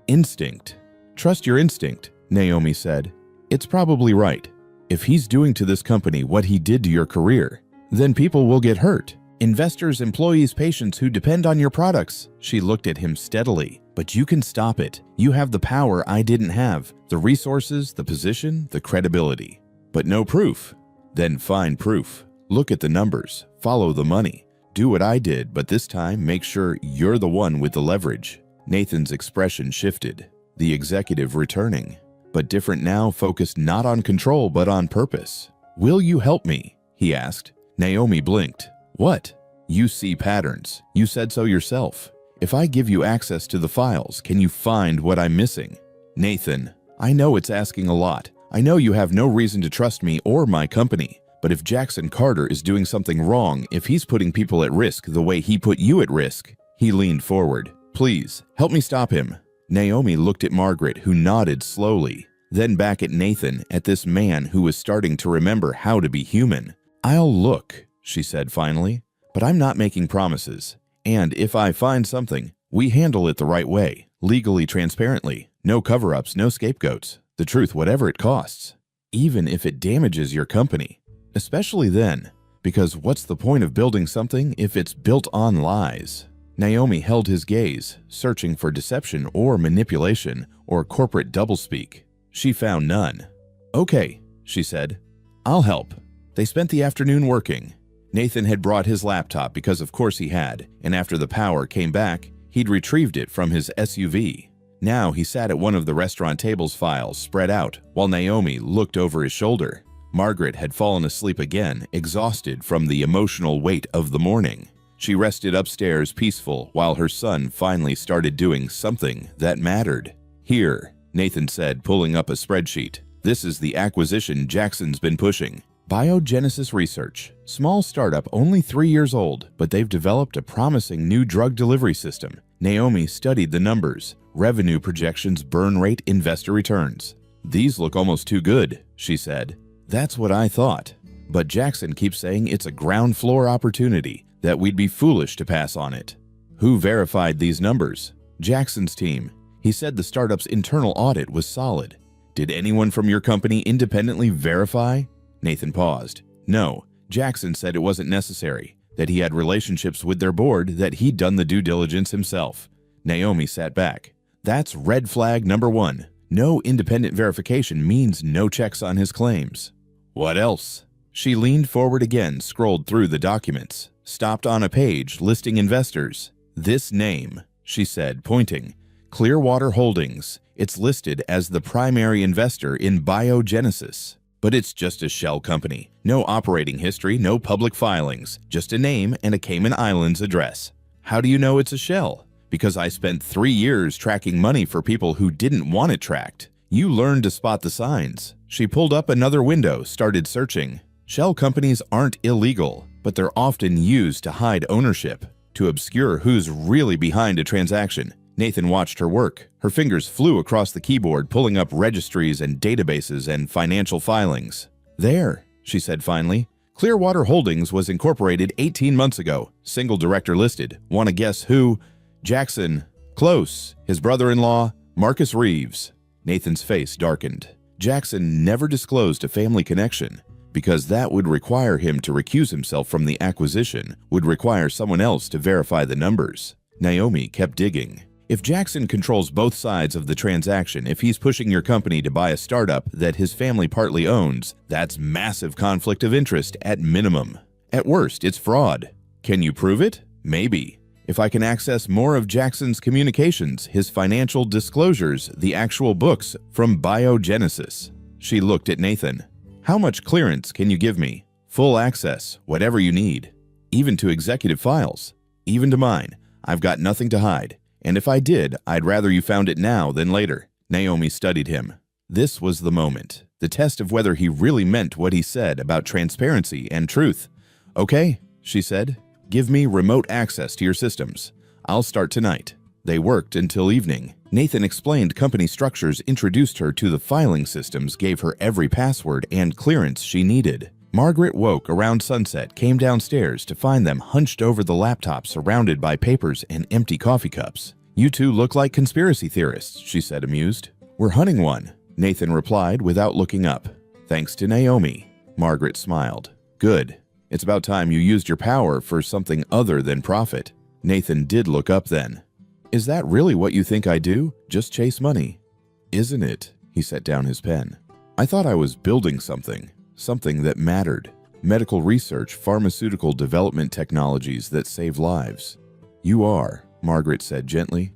S1: instinct. "Trust your instinct," Naomi said. "It's probably right. If he's doing to this company what he did to your career, then people will get hurt. Investors, employees, patients who depend on your products." She looked at him steadily. "But you can stop it. You have the power I didn't have, the resources, the position, the credibility. But no proof. Then find proof. Look at the numbers. Follow the money. Do what I did, but this time make sure you're the one with the leverage." Nathan's expression shifted, the executive returning, but different now, focused not on control but on purpose. "Will you help me?" he asked. Naomi blinked. "What?" "You see patterns. You said so yourself. If I give you access to the files, can you find what I'm missing?" "Nathan, I know it's asking a lot. I know you have no reason to trust me or my company. But if Jackson Carter is doing something wrong, if he's putting people at risk the way he put you at risk," he leaned forward. "Please, help me stop him." Naomi looked at Margaret, who nodded slowly, then back at Nathan, at this man who was starting to remember how to be human. "I'll look," she said finally, "but I'm not making promises. And if I find something, we handle it the right way, legally, transparently. No cover-ups, no scapegoats. The truth, whatever it costs. Even if it damages your company. Especially then, because what's the point of building something if it's built on lies?" Naomi held his gaze, searching for deception or manipulation or corporate doublespeak. She found none. "Okay," she said. I'll help." They spent the afternoon working. Nathan had brought his laptop because of course he had, and after the power came back, he'd retrieved it from his SUV. Now he sat at one of the restaurant table's files spread out, while Naomi looked over his shoulder. Margaret had fallen asleep again, exhausted from the emotional weight of the morning. She rested upstairs peaceful while her son finally started doing something that mattered. "Here," Nathan said, pulling up a spreadsheet. "This is the acquisition Jackson's been pushing. Biogenesis Research. Small startup, only 3 years old, but they've developed a promising new drug delivery system." Naomi studied the numbers. Revenue projections, burn rate, investor returns. "These look almost too good," she said. "That's what I thought. But Jackson keeps saying it's a ground floor opportunity, that we'd be foolish to pass on it." "Who verified these numbers?" "Jackson's team. He said the startup's internal audit was solid." "Did anyone from your company independently verify?" Nathan paused. "No, Jackson said it wasn't necessary, that he had relationships with their board, that he'd done the due diligence himself." Naomi sat back. "That's red flag number 1. No independent verification means no checks on his claims." "What else?" She leaned forward again, scrolled through the documents, stopped on a page listing investors. "This name," she said, pointing. "Clearwater Holdings. It's listed as the primary investor in Biogenesis. But it's just a shell company. No operating history, no public filings, just a name and a Cayman Islands address." "How do you know it's a shell?" "Because I spent 3 years tracking money for people who didn't want it tracked. You learned to spot the signs." She pulled up another window, started searching. "Shell companies aren't illegal, but they're often used to hide ownership, to obscure who's really behind a transaction." Nathan watched her work. Her fingers flew across the keyboard, pulling up registries and databases and financial filings. "There," she said finally. "Clearwater Holdings was incorporated 18 months ago. Single director listed. Want to guess who?" "Jackson." "Close. His brother-in-law, Marcus Reeves." Nathan's face darkened. Jackson never disclosed a family connection, because that would require him to recuse himself from the acquisition, would require someone else to verify the numbers. Naomi kept digging. "If Jackson controls both sides of the transaction, if he's pushing your company to buy a startup that his family partly owns, that's massive conflict of interest at minimum. At worst, it's fraud. Can you prove it? Maybe. If I can access more of Jackson's communications, his financial disclosures, the actual books from Biogenesis." She looked at Nathan. "How much clearance can you give me? Full access, whatever you need. Even to executive files. Even to mine. I've got nothing to hide. And if I did, I'd rather you found it now than later." Naomi studied him. This was the moment, the test of whether he really meant what he said about transparency and truth. "Okay," she said. "Give me remote access to your systems. I'll start tonight." They worked until evening. Nathan explained company structures, introduced her to the filing systems, gave her every password and clearance she needed. Margaret woke around sunset, came downstairs to find them hunched over the laptop, surrounded by papers and empty coffee cups. "You two look like conspiracy theorists," she said, amused. "We're hunting one," Nathan replied without looking up. "Thanks to Naomi." Margaret smiled. "Good. It's about time you used your power for something other than profit." Nathan did look up then. "Is that really what you think I do? Just chase money?" "Isn't it?" He set down his pen. "I thought I was building something that mattered. Medical research, pharmaceutical development technologies that save lives." "You are," Margaret said gently.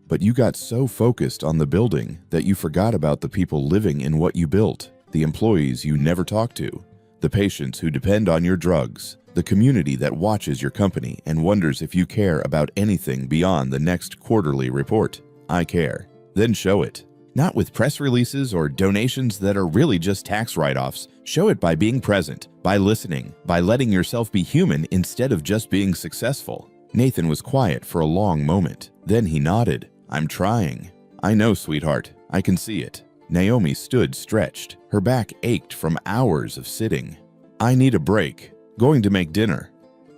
S1: "But you got so focused on the building that you forgot about the people living in what you built, the employees you never talk to, the patients who depend on your drugs, the community that watches your company and wonders if you care about anything beyond the next quarterly report. I care. Then show it. Not with press releases or donations that are really just tax write-offs. Show it by being present, by listening, by letting yourself be human instead of just being successful." Nathan was quiet for a long moment. Then he nodded. "I'm trying." "I know, sweetheart. I can see it." Naomi stood stretched. Her back ached from hours of sitting. "I need a break. Going to make dinner."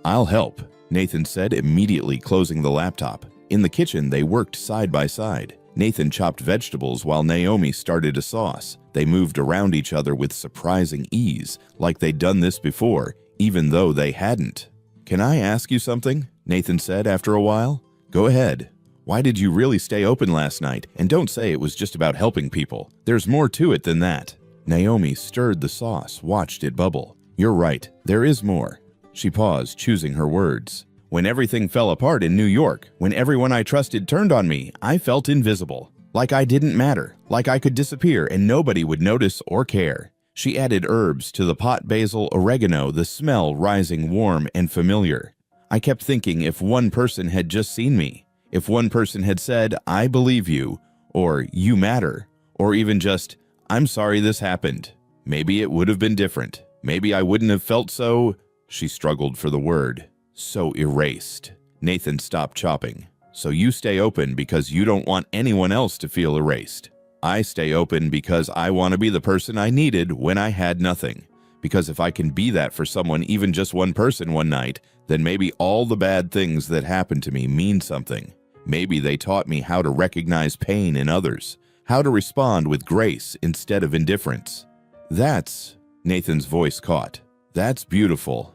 S1: "I'll help," Nathan said, immediately closing the laptop. In the kitchen, they worked side by side. Nathan chopped vegetables while Naomi started a sauce. They moved around each other with surprising ease, like they'd done this before, even though they hadn't. "Can I ask you something?" Nathan said after a while. "Go ahead. Why did you really stay open last night? And don't say it was just about helping people. There's more to it than that." Naomi stirred the sauce, watched it bubble. "You're right, there is more." She paused, choosing her words. "When everything fell apart in New York, when everyone I trusted turned on me, I felt invisible. Like I didn't matter, like I could disappear and nobody would notice or care." She added herbs to the pot, basil, oregano, the smell rising warm and familiar. "I kept thinking if one person had just seen me, if one person had said, 'I believe you,' or 'you matter,' or even just, 'I'm sorry this happened,' maybe it would have been different. Maybe I wouldn't have felt so—" She struggled for the word. "So erased." Nathan stopped chopping. "So you stay open because you don't want anyone else to feel erased. I stay open because I want to be the person I needed when I had nothing. Because if I can be that for someone, even just one person one night, then maybe all the bad things that happened to me mean something. Maybe they taught me how to recognize pain in others, how to respond with grace instead of indifference." "That's," Nathan's voice caught, "that's beautiful.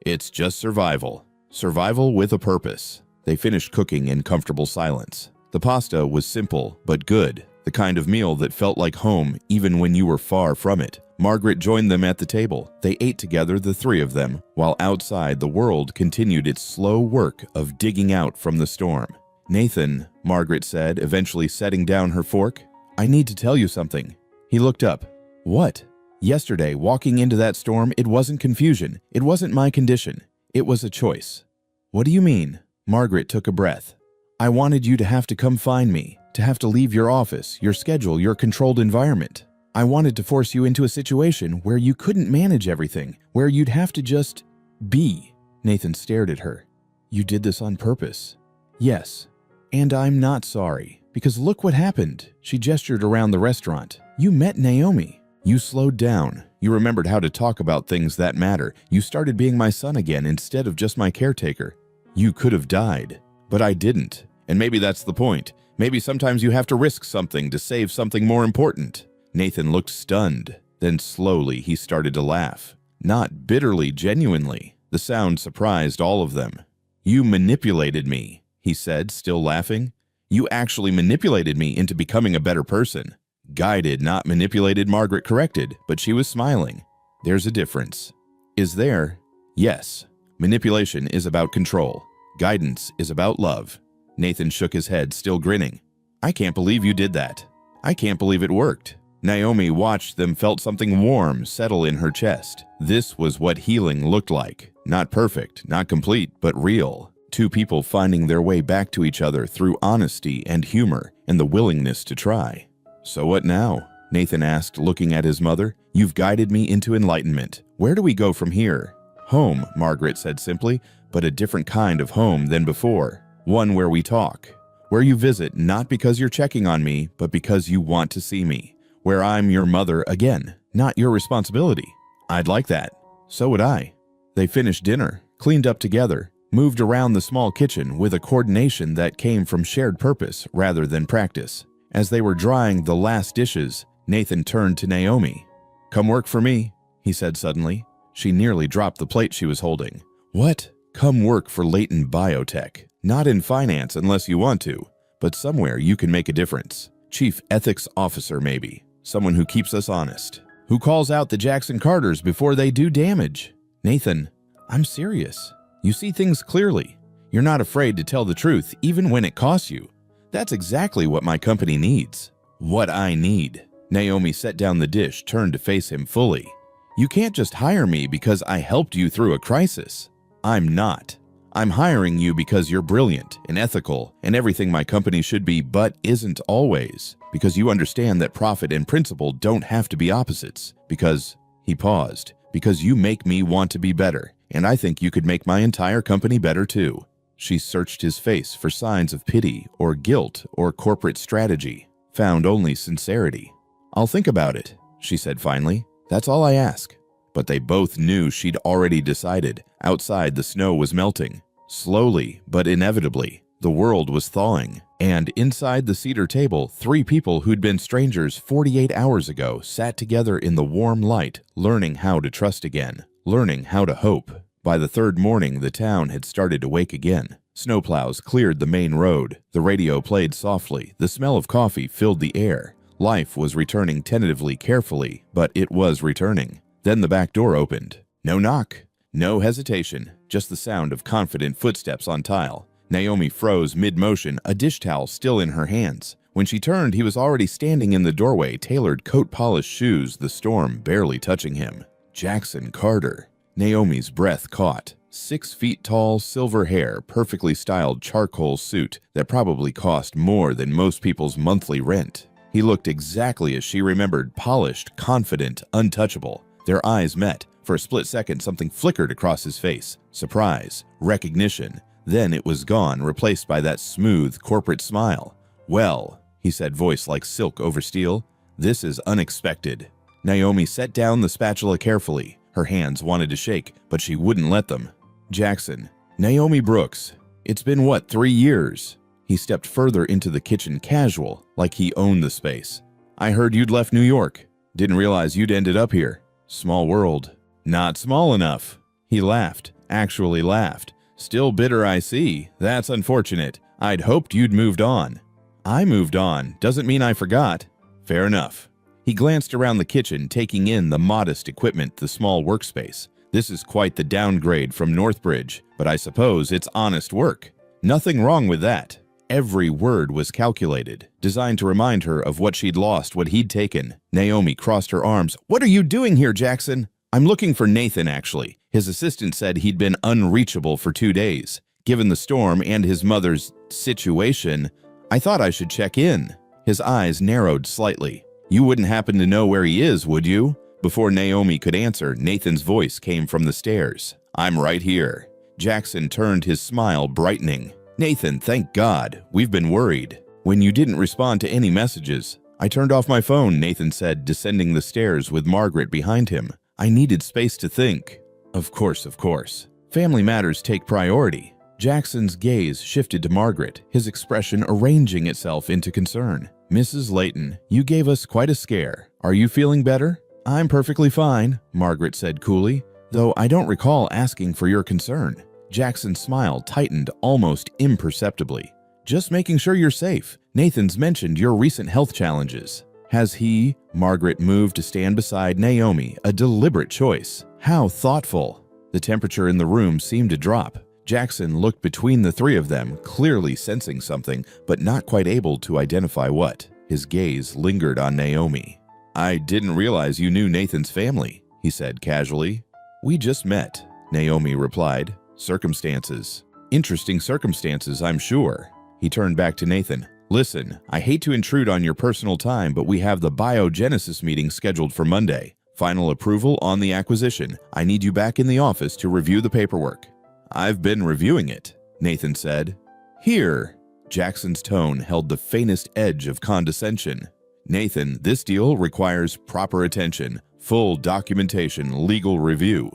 S1: It's just survival. Survival with a purpose." They finished cooking in comfortable silence. The pasta was simple but good, the kind of meal that felt like home even when you were far from it. Margaret joined them at the table. They ate together, the three of them, while outside the world continued its slow work of digging out from the storm. "Nathan," Margaret said, eventually setting down her fork, "I need to tell you something." He looked up. "What?" "Yesterday, walking into that storm, it wasn't confusion. It wasn't my condition. It was a choice." "What do you mean?" Margaret took a breath. "I wanted you to have to come find me, to have to leave your office, your schedule, your controlled environment. I wanted to force you into a situation where you couldn't manage everything, where you'd have to just be." Nathan stared at her. "You did this on purpose." "Yes. And I'm not sorry, because look what happened." She gestured around the restaurant. "You met Naomi. You slowed down. You remembered how to talk about things that matter. You started being my son again instead of just my caretaker. You could have died, but I didn't. And maybe that's the point. Maybe sometimes you have to risk something to save something more important." Nathan looked stunned. Then slowly he started to laugh. Not bitterly, genuinely. The sound surprised all of them. "You manipulated me," he said, still laughing. "You actually manipulated me into becoming a better person." "Guided, not manipulated," Margaret corrected, but she was smiling. "There's a difference." "Is there?" "Yes. Manipulation is about control. Guidance is about love." Nathan shook his head, still grinning. "I can't believe you did that. I can't believe it worked." Naomi watched them, felt something warm settle in her chest. This was what healing looked like. Not perfect, not complete, but real. Two people finding their way back to each other through honesty and humor and the willingness to try. "So what now?" Nathan asked, looking at his mother. "You've guided me into enlightenment. Where do we go from here?" "Home," Margaret said simply, "but a different kind of home than before. One where we talk. Where you visit not because you're checking on me, but because you want to see me. Where I'm your mother again, not your responsibility." "I'd like that." "So would I." They finished dinner, cleaned up together, moved around the small kitchen with a coordination that came from shared purpose rather than practice. As they were drying the last dishes, Nathan turned to Naomi. "Come work for me," he said suddenly. She nearly dropped the plate she was holding. "What?" "Come work for Leighton Biotech. Not in finance unless you want to, but somewhere you can make a difference. Chief Ethics Officer maybe. Someone who keeps us honest. Who calls out the Jackson Carters before they do damage." "Nathan, I'm serious. You see things clearly. You're not afraid to tell the truth even when it costs you. That's exactly what my company needs." "What I need." Naomi set down the dish, turned to face him fully. "You can't just hire me because I helped you through a crisis. I'm not. I'm hiring you because you're brilliant and ethical and everything my company should be but isn't always. Because you understand that profit and principle don't have to be opposites. Because," he paused, "because you make me want to be better, and I think you could make my entire company better too." She searched his face for signs of pity or guilt or corporate strategy, found only sincerity. "I'll think about it," she said finally. "That's all I ask." But they both knew she'd already decided. Outside, the snow was melting. Slowly, but inevitably, the world was thawing. And inside the cedar table, three people who'd been strangers 48 hours ago sat together in the warm light, learning how to trust again, learning how to hope. By the third morning, the town had started to wake again. Snowplows cleared the main road. The radio played softly. The smell of coffee filled the air. Life was returning tentatively, carefully, but it was returning. Then the back door opened. No knock. No hesitation, just the sound of confident footsteps on tile. Naomi froze mid-motion, a dish towel still in her hands. When she turned, he was already standing in the doorway, tailored coat-polished shoes, the storm barely touching him. Jackson Carter. Naomi's breath caught. 6 feet tall, silver hair, perfectly styled charcoal suit that probably cost more than most people's monthly rent. He looked exactly as she remembered, polished, confident, untouchable. Their eyes met. For a split second, something flickered across his face. Surprise, recognition. Then it was gone, replaced by that smooth, corporate smile. "Well," he said, voice like silk over steel, "this is unexpected." Naomi set down the spatula carefully. Her hands wanted to shake, but she wouldn't let them. Jackson. Naomi Brooks. It's been what, 3 years? He stepped further into the kitchen, casual, like he owned the space. "I heard you'd left New York. Didn't realize you'd ended up here. Small world." "Not small enough." He laughed, actually laughed. "Still bitter, I see. That's unfortunate. I'd hoped you'd moved on." "I moved on. Doesn't mean I forgot." "Fair enough." He glanced around the kitchen, taking in the modest equipment, the small workspace. "This is quite the downgrade from Northbridge, but I suppose it's honest work. Nothing wrong with that." Every word was calculated, designed to remind her of what she'd lost, what he'd taken. Naomi crossed her arms. "What are you doing here, Jackson?" "I'm looking for Nathan, actually. His assistant said he'd been unreachable for 2 days. Given the storm and his mother's situation, I thought I should check in." His eyes narrowed slightly. "You wouldn't happen to know where he is, would you?" Before Naomi could answer, Nathan's voice came from the stairs. "I'm right here." Jackson turned, his smile brightening. "Nathan, thank God. We've been worried. When you didn't respond to any messages, I turned off my phone," Nathan said, descending the stairs with Margaret behind him. "I needed space to think." Of course. Family matters take priority." Jackson's gaze shifted to Margaret, his expression arranging itself into concern. "Mrs. Layton, you gave us quite a scare. Are you feeling better?" "I'm perfectly fine," Margaret said coolly, "though I don't recall asking for your concern." Jackson's smile tightened almost imperceptibly. "Just making sure you're safe. Nathan's mentioned your recent health challenges." "Has he?" Margaret moved to stand beside Naomi, a deliberate choice. How thoughtful. The temperature in the room seemed to drop. Jackson looked between the three of them, clearly sensing something, but not quite able to identify what. His gaze lingered on Naomi. "I didn't realize you knew Nathan's family," he said casually. "We just met," Naomi replied. "Circumstances. Interesting circumstances, I'm sure." He turned back to Nathan. "Listen, I hate to intrude on your personal time, but we have the biogenesis meeting scheduled for Monday. Final approval on the acquisition. I need you back in the office to review the paperwork." "I've been reviewing it," Nathan said. "Here." Jackson's tone held the faintest edge of condescension. "Nathan, this deal requires proper attention, full documentation, legal review."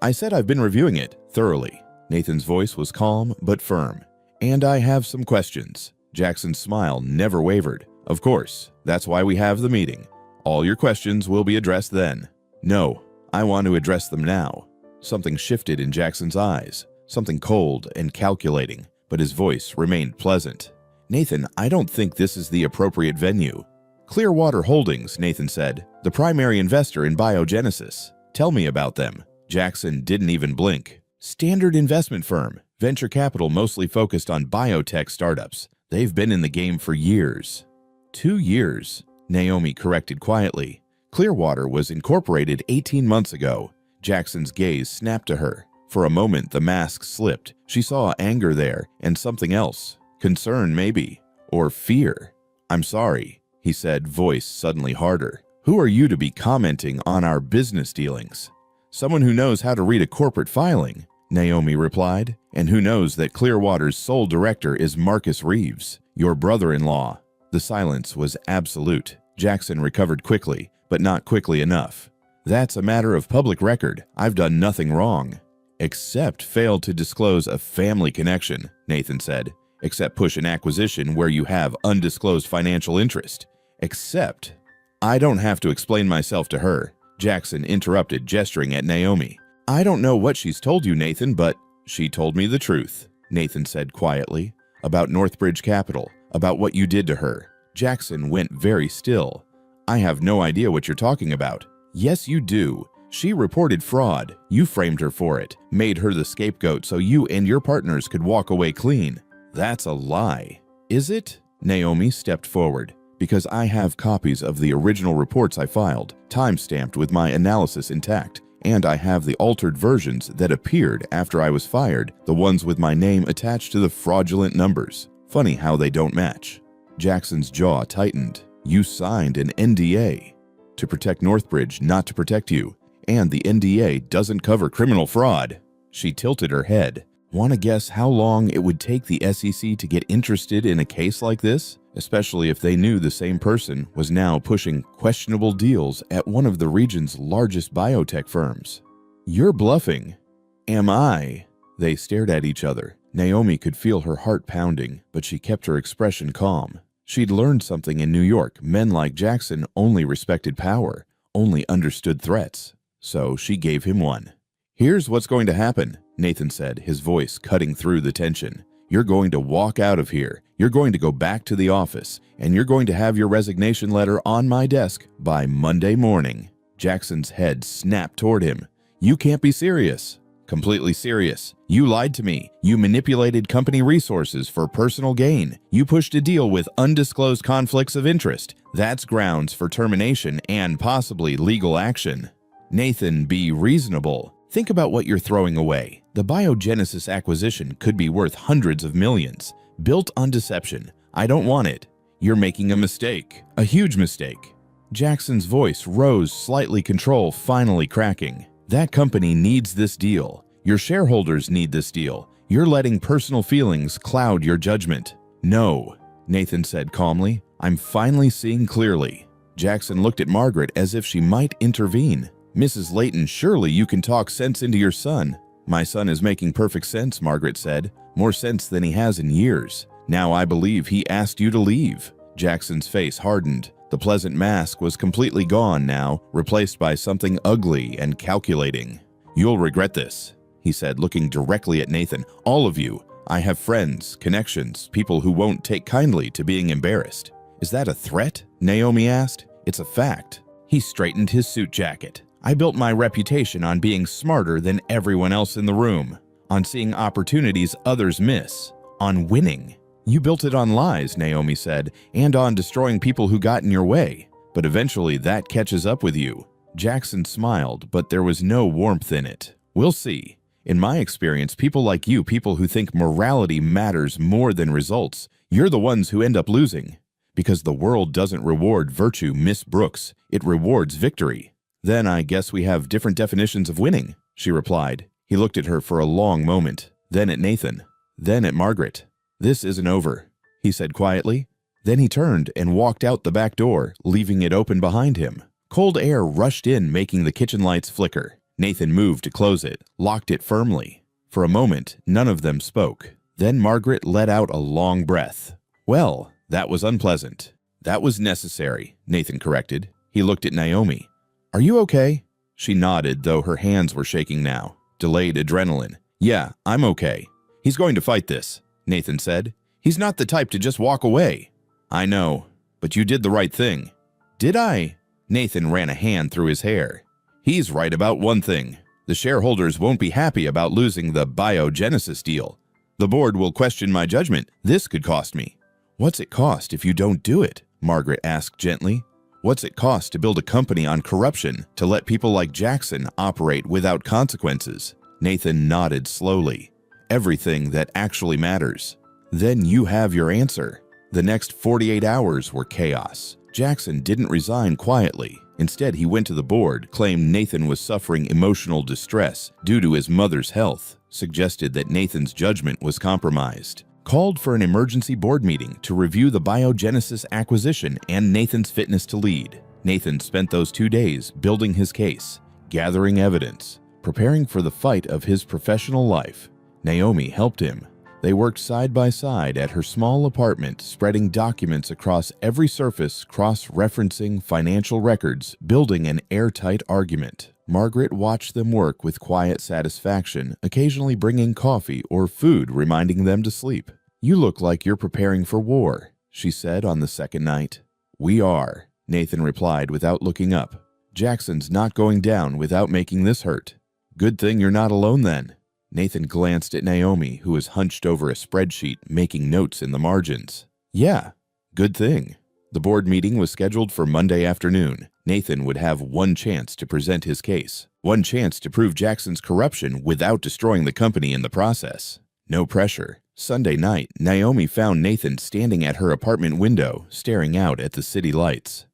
S1: "I said I've been reviewing it thoroughly." Nathan's voice was calm but firm. "And I have some questions." Jackson's smile never wavered. "Of course, that's why we have the meeting. All your questions will be addressed then." "No, I want to address them now." Something shifted in Jackson's eyes, something cold and calculating, but his voice remained pleasant. "Nathan, I don't think this is the appropriate venue." "Clearwater Holdings," Nathan said, "the primary investor in biogenesis. Tell me about them." Jackson didn't even blink. "Standard investment firm, venture capital mostly focused on biotech startups. They've been in the game for years." 2 years, Naomi corrected quietly. "Clearwater was incorporated 18 months ago." Jackson's gaze snapped to her. For a moment, the mask slipped. She saw anger there and something else. Concern, maybe. Or fear. "I'm sorry," he said, voice suddenly harder. "Who are you to be commenting on our business dealings?" "Someone who knows how to read a corporate filing," Naomi replied, "and who knows that Clearwater's sole director is Marcus Reeves, your brother-in-law." The silence was absolute. Jackson recovered quickly, but not quickly enough. "That's a matter of public record. I've done nothing wrong." "Except fail to disclose a family connection," Nathan said. "Except push an acquisition where you have undisclosed financial interest. Except—" "I don't have to explain myself to her," Jackson interrupted, gesturing at Naomi. "I don't know what she's told you, Nathan, but—" "She told me the truth," Nathan said quietly, "about Northbridge Capital, about what you did to her. Jackson went very still. I have no idea what you're talking about. Yes, you do. She reported fraud. You framed her for it, made her the scapegoat so you and your partners could walk away clean. That's a lie. Is it? Naomi stepped forward. Because I have copies of the original reports I filed, time-stamped with my analysis intact, and I have the altered versions that appeared after I was fired, the ones with my name attached to the fraudulent numbers. Funny how they don't match. Jackson's jaw tightened. You signed an NDA to protect Northbridge, not to protect you. And the NDA doesn't cover criminal fraud. She tilted her head. Want to guess how long it would take the SEC to get interested in a case like this? Especially if they knew the same person was now pushing questionable deals at one of the region's largest biotech firms. You're bluffing. Am I? They stared at each other. Naomi could feel her heart pounding, but she kept her expression calm. She'd learned something in New York. Men like Jackson only respected power, only understood threats. So she gave him one. Here's what's going to happen, Nathan said, his voice cutting through the tension. You're going to walk out of here. You're going to go back to the office, and you're going to have your resignation letter on my desk by Monday morning. Jackson's head snapped toward him. You can't be serious. Completely serious. You lied to me. You manipulated company resources for personal gain. You pushed a deal with undisclosed conflicts of interest. That's grounds for termination and possibly legal action. Nathan, be reasonable. Think about what you're throwing away. The Biogenesis acquisition could be worth hundreds of millions. Built on deception. I don't want it. You're making a mistake. A huge mistake. Jackson's voice rose slightly, control finally cracking. That company needs this deal. Your shareholders need this deal. You're letting personal feelings cloud your judgment. No, Nathan said calmly. I'm finally seeing clearly. Jackson looked at Margaret as if she might intervene. Mrs. Layton, surely you can talk sense into your son. My son is making perfect sense, Margaret said. More sense than he has in years. Now I believe he asked you to leave. Jackson's face hardened. The pleasant mask was completely gone now, replaced by something ugly and calculating. You'll regret this, he said, looking directly at Nathan. All of you. I have friends, connections, people who won't take kindly to being embarrassed. Is that a threat? Naomi asked. It's a fact. He straightened his suit jacket. I built my reputation on being smarter than everyone else in the room, on seeing opportunities others miss, on winning. You built it on lies, Naomi said, and on destroying people who got in your way. But eventually that catches up with you. Jackson smiled, but there was no warmth in it. We'll see. In my experience, people like you, people who think morality matters more than results, you're the ones who end up losing. Because the world doesn't reward virtue, Miss Brooks. It rewards victory. Then I guess we have different definitions of winning, she replied. He looked at her for a long moment, then at Nathan, then at Margaret. This isn't over, he said quietly. Then he turned and walked out the back door, leaving it open behind him. Cold air rushed in, making the kitchen lights flicker. Nathan moved to close it, locked it firmly. For a moment, none of them spoke. Then Margaret let out a long breath. Well, that was unpleasant. That was necessary, Nathan corrected. He looked at Naomi. Are you okay? She nodded, though her hands were shaking now. Delayed adrenaline. Yeah, I'm okay. He's going to fight this, Nathan said. He's not the type to just walk away. I know, but you did the right thing. Did I? Nathan ran a hand through his hair. He's right about one thing. The shareholders won't be happy about losing the Biogenesis deal. The board will question my judgment. This could cost me. What's it cost if you don't do it? Margaret asked gently. What's it cost to build a company on corruption, to let people like Jackson operate without consequences? Nathan nodded slowly. Everything that actually matters. Then you have your answer. The next 48 hours were chaos. Jackson didn't resign quietly. Instead, he went to the board, claimed Nathan was suffering emotional distress due to his mother's health, suggested that Nathan's judgment was compromised, called for an emergency board meeting to review the Biogenesis acquisition and Nathan's fitness to lead. Nathan spent those 2 days building his case, gathering evidence, preparing for the fight of his professional life. Naomi helped him. They worked side by side at her small apartment, spreading documents across every surface, cross-referencing financial records, building an airtight argument. Margaret watched them work with quiet satisfaction, occasionally bringing coffee or food, reminding them to sleep. You look like you're preparing for war, she said on the second night. "We are," Nathan replied without looking up. "Jackson's not going down without making this hurt." "Good thing you're not alone then." Nathan glanced at Naomi, who was hunched over a spreadsheet making notes in the margins. "Yeah, good thing." The board meeting was scheduled for Monday afternoon. Nathan would have one chance to present his case, one chance to prove Jackson's corruption without destroying the company in the process. No pressure. Sunday night, Naomi found Nathan standing at her apartment window, staring out at the city lights.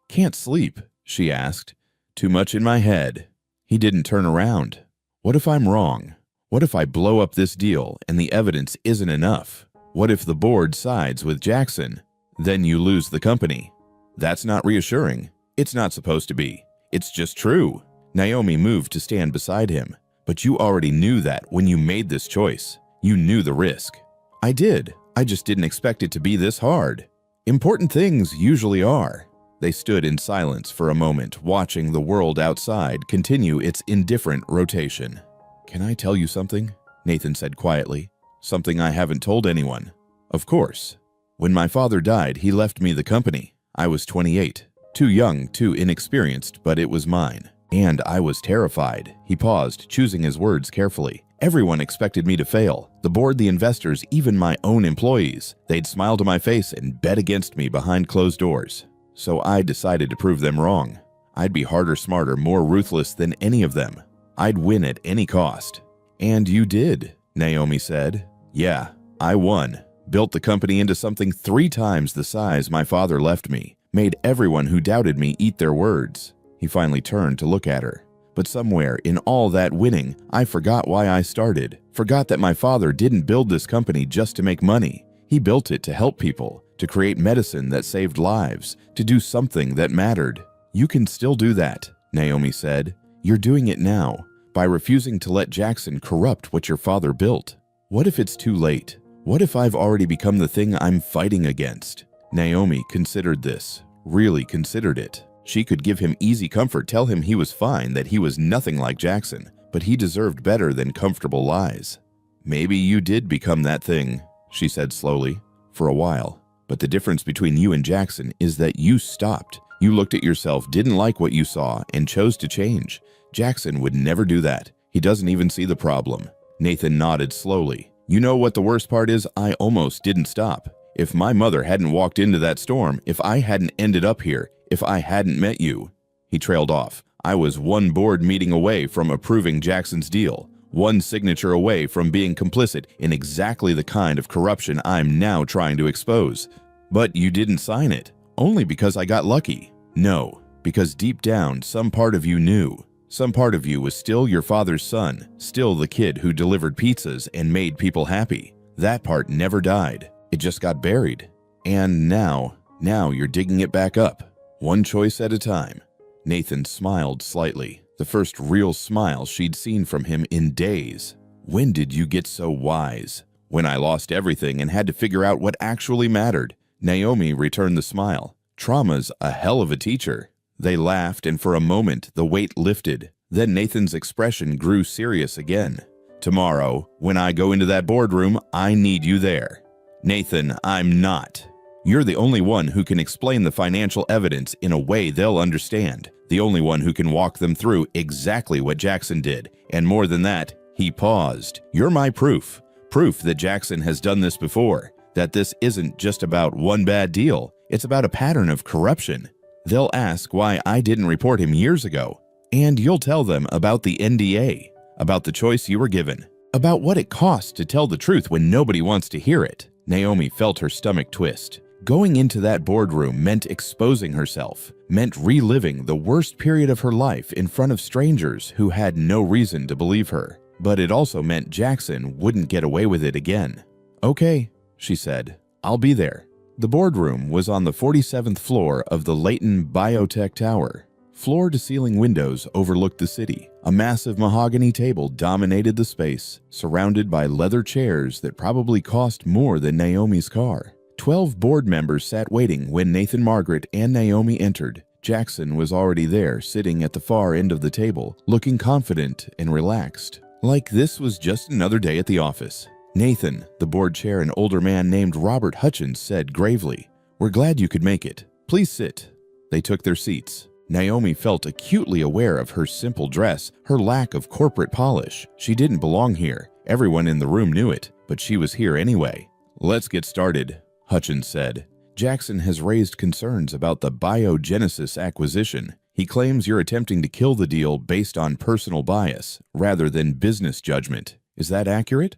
S1: "Can't sleep?" she asked. "Too much in my head." He didn't turn around. "What if I'm wrong? What if I blow up this deal and the evidence isn't enough? What if the board sides with Jackson? Then you lose the company." "That's not reassuring. It's not supposed to be. It's just true." Naomi moved to stand beside him. "But you already knew that when you made this choice. You knew the risk." "I did. I just didn't expect it to be this hard." "Important things usually are." They stood in silence for a moment, watching the world outside continue its indifferent rotation. "Can I tell you something?" Nathan said quietly. "Something I haven't told anyone." "Of course. When my father died, he left me the company. I was 28. Too young, too inexperienced, but it was mine. And I was terrified." He paused, choosing his words carefully. "Everyone expected me to fail. The board, the investors, even my own employees. They'd smile to my face and bet against me behind closed doors. So I decided to prove them wrong. I'd be harder, smarter, more ruthless than any of them. I'd win at any cost." "And you did," Naomi said. "Yeah, I won. Built the company into something 3 times the size my father left me. Made everyone who doubted me eat their words." He finally turned to look at her. "But somewhere in all that winning, I forgot why I started. Forgot that my father didn't build this company just to make money. He built it to help people, to create medicine that saved lives, to do something that mattered." "You can still do that," Naomi said. "You're doing it now, by refusing to let Jackson corrupt what your father built. What if it's too late? What if I've already become the thing I'm fighting against?" Naomi considered this, really considered it. She could give him easy comfort, tell him he was fine, that he was nothing like Jackson, but he deserved better than comfortable lies. "Maybe you did become that thing," she said slowly, "for a while. But the difference between you and Jackson is that you stopped. You looked at yourself, didn't like what you saw, and chose to change. Jackson would never do that. He doesn't even see the problem." Nathan nodded slowly. "You know what the worst part is? I almost didn't stop. If my mother hadn't walked into that storm, if I hadn't ended up here, if I hadn't met you." He trailed off. "I was one board meeting away from approving Jackson's deal, one signature away from being complicit in exactly the kind of corruption I'm now trying to expose. But you didn't sign it, only because I got lucky. No, because deep down, some part of you knew. Some part of you was still your father's son, still the kid who delivered pizzas and made people happy. That part never died. It just got buried. And now you're digging it back up, one choice at a time." Nathan smiled slightly, the first real smile she'd seen from him in days. "When did you get so wise?" "When I lost everything and had to figure out what actually mattered." Naomi returned the smile. "Trauma's a hell of a teacher." They laughed, and for a moment the weight lifted. Then Nathan's expression grew serious again. "Tomorrow, when I go into that boardroom, I need you there." "Nathan, I'm not. You're the only one who can explain the financial evidence in a way they'll understand. The only one who can walk them through exactly what Jackson did. And more than that," he paused, "you're my proof. Proof that Jackson has done this before. That this isn't just about one bad deal. It's about a pattern of corruption. They'll ask why I didn't report him years ago. And you'll tell them about the NDA, about the choice you were given, about what it costs to tell the truth when nobody wants to hear it." Naomi felt her stomach twist. Going into that boardroom meant exposing herself, meant reliving the worst period of her life in front of strangers who had no reason to believe her. But it also meant Jackson wouldn't get away with it again. "Okay," she said, "I'll be there." The boardroom was on the 47th floor of the Leighton Biotech Tower. Floor-to-ceiling windows overlooked the city. A massive mahogany table dominated the space, surrounded by leather chairs that probably cost more than Naomi's car. 12 board members sat waiting when Nathan, Margaret, and Naomi entered. Jackson was already there, sitting at the far end of the table, looking confident and relaxed, like this was just another day at the office. "Nathan," the board chair, an older man named Robert Hutchins, said gravely, We're glad you could make it. Please sit." They took their seats. Naomi felt acutely aware of her simple dress, her lack of corporate polish. She didn't belong here. Everyone in the room knew it, but she was here anyway. "Let's get started," Hutchins said. "Jackson has raised concerns about the Biogenesis acquisition. He claims you're attempting to kill the deal based on personal bias rather than business judgment. Is that accurate?"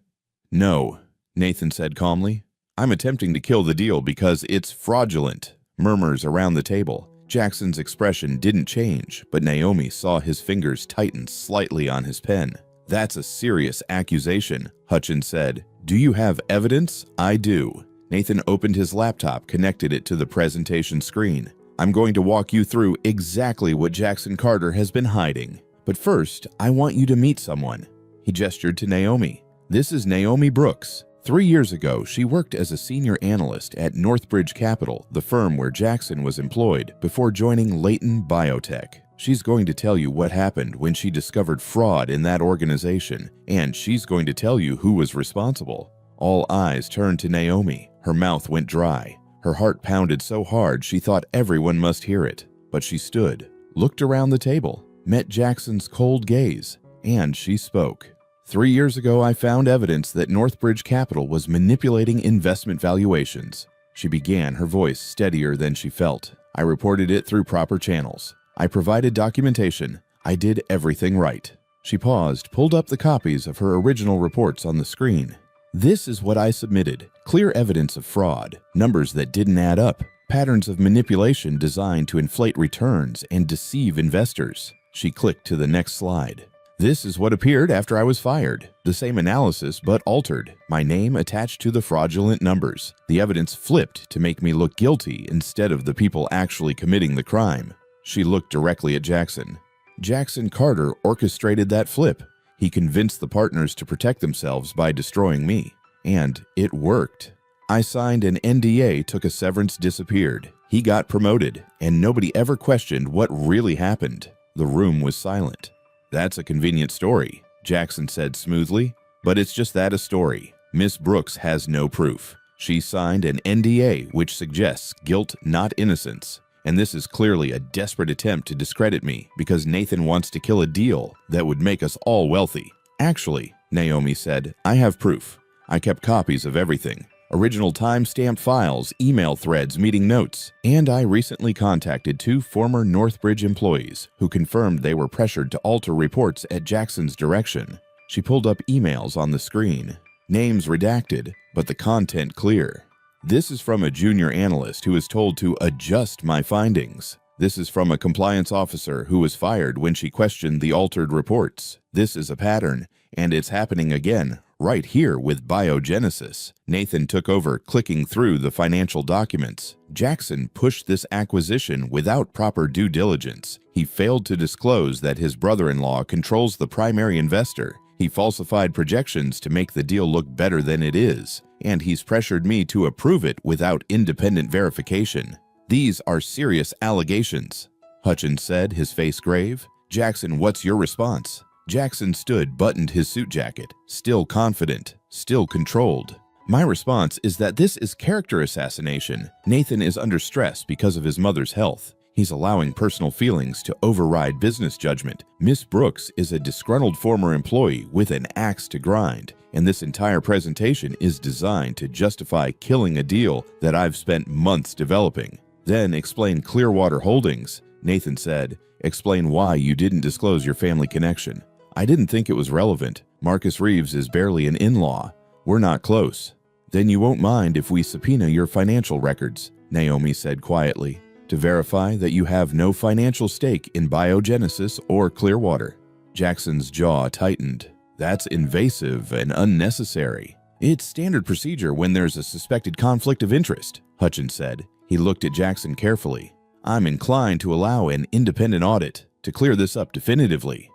S1: "No," Nathan said calmly. "I'm attempting to kill the deal because it's fraudulent." Murmurs around the table. Jackson's expression didn't change, but Naomi saw his fingers tighten slightly on his pen. "That's a serious accusation," Hutchins said. "Do you have evidence?" "I do." Nathan opened his laptop, connected it to the presentation screen. "I'm going to walk you through exactly what Jackson Carter has been hiding. But first, I want you to meet someone." He gestured to Naomi. "This is Naomi Brooks. 3 years ago, she worked as a senior analyst at Northbridge Capital, the firm where Jackson was employed, before joining Leighton Biotech. She's going to tell you what happened when she discovered fraud in that organization, and she's going to tell you who was responsible." All eyes turned to Naomi. Her mouth went dry. Her heart pounded so hard she thought everyone must hear it. But she stood, looked around the table, met Jackson's cold gaze, and she spoke. 3 years ago, I found evidence that Northbridge Capital was manipulating investment valuations." She began, her voice steadier than she felt. "I reported it through proper channels. I provided documentation. I did everything right." She paused, pulled up the copies of her original reports on the screen. "This is what I submitted. Clear evidence of fraud, numbers that didn't add up, patterns of manipulation designed to inflate returns and deceive investors." She clicked to the next slide. "This is what appeared after I was fired. The same analysis, but altered. My name attached to the fraudulent numbers. The evidence flipped to make me look guilty instead of the people actually committing the crime." She looked directly at Jackson. "Jackson Carter orchestrated that flip. He convinced the partners to protect themselves by destroying me. And it worked. I signed an NDA, took a severance, disappeared. He got promoted, and nobody ever questioned what really happened." The room was silent. "That's a convenient story," Jackson said smoothly. "But it's just that, a story. Miss Brooks has no proof. She signed an NDA which suggests guilt, not innocence. And this is clearly a desperate attempt to discredit me because Nathan wants to kill a deal that would make us all wealthy." "Actually," Naomi said, "I have proof. I kept copies of everything. Original time-stamped files, email threads, meeting notes, and I recently contacted 2 former Northbridge employees who confirmed they were pressured to alter reports at Jackson's direction." She pulled up emails on the screen. Names redacted, but the content clear. "This is from a junior analyst who was told to adjust my findings. This is from a compliance officer who was fired when she questioned the altered reports. This is a pattern, and it's happening again, right here with Biogenesis." Nathan took over, clicking through the financial documents. Jackson pushed this acquisition without proper due diligence. He failed to disclose that his brother-in-law controls the primary investor. He falsified projections to make the deal look better than it is. And he's pressured me to approve it without independent verification. These are serious allegations." Hutchins said, his face grave. "Jackson, what's your response?" Jackson stood, buttoned his suit jacket, still confident, still controlled. "My response is that this is character assassination. Nathan is under stress because of his mother's health. He's allowing personal feelings to override business judgment. Miss Brooks is a disgruntled former employee with an axe to grind, and this entire presentation is designed to justify killing a deal that I've spent months developing." "Then explain Clearwater Holdings," Nathan said. "Explain why you didn't disclose your family connection." "I didn't think it was relevant. Marcus Reeves is barely an in-law. We're not close." "Then you won't mind if we subpoena your financial records," Naomi said quietly, "to verify that you have no financial stake in Biogenesis or Clearwater." Jackson's jaw tightened. "That's invasive and unnecessary." "It's standard procedure when there's a suspected conflict of interest," Hutchins said. He looked at Jackson carefully. "I'm inclined to allow an independent audit to clear this up definitively."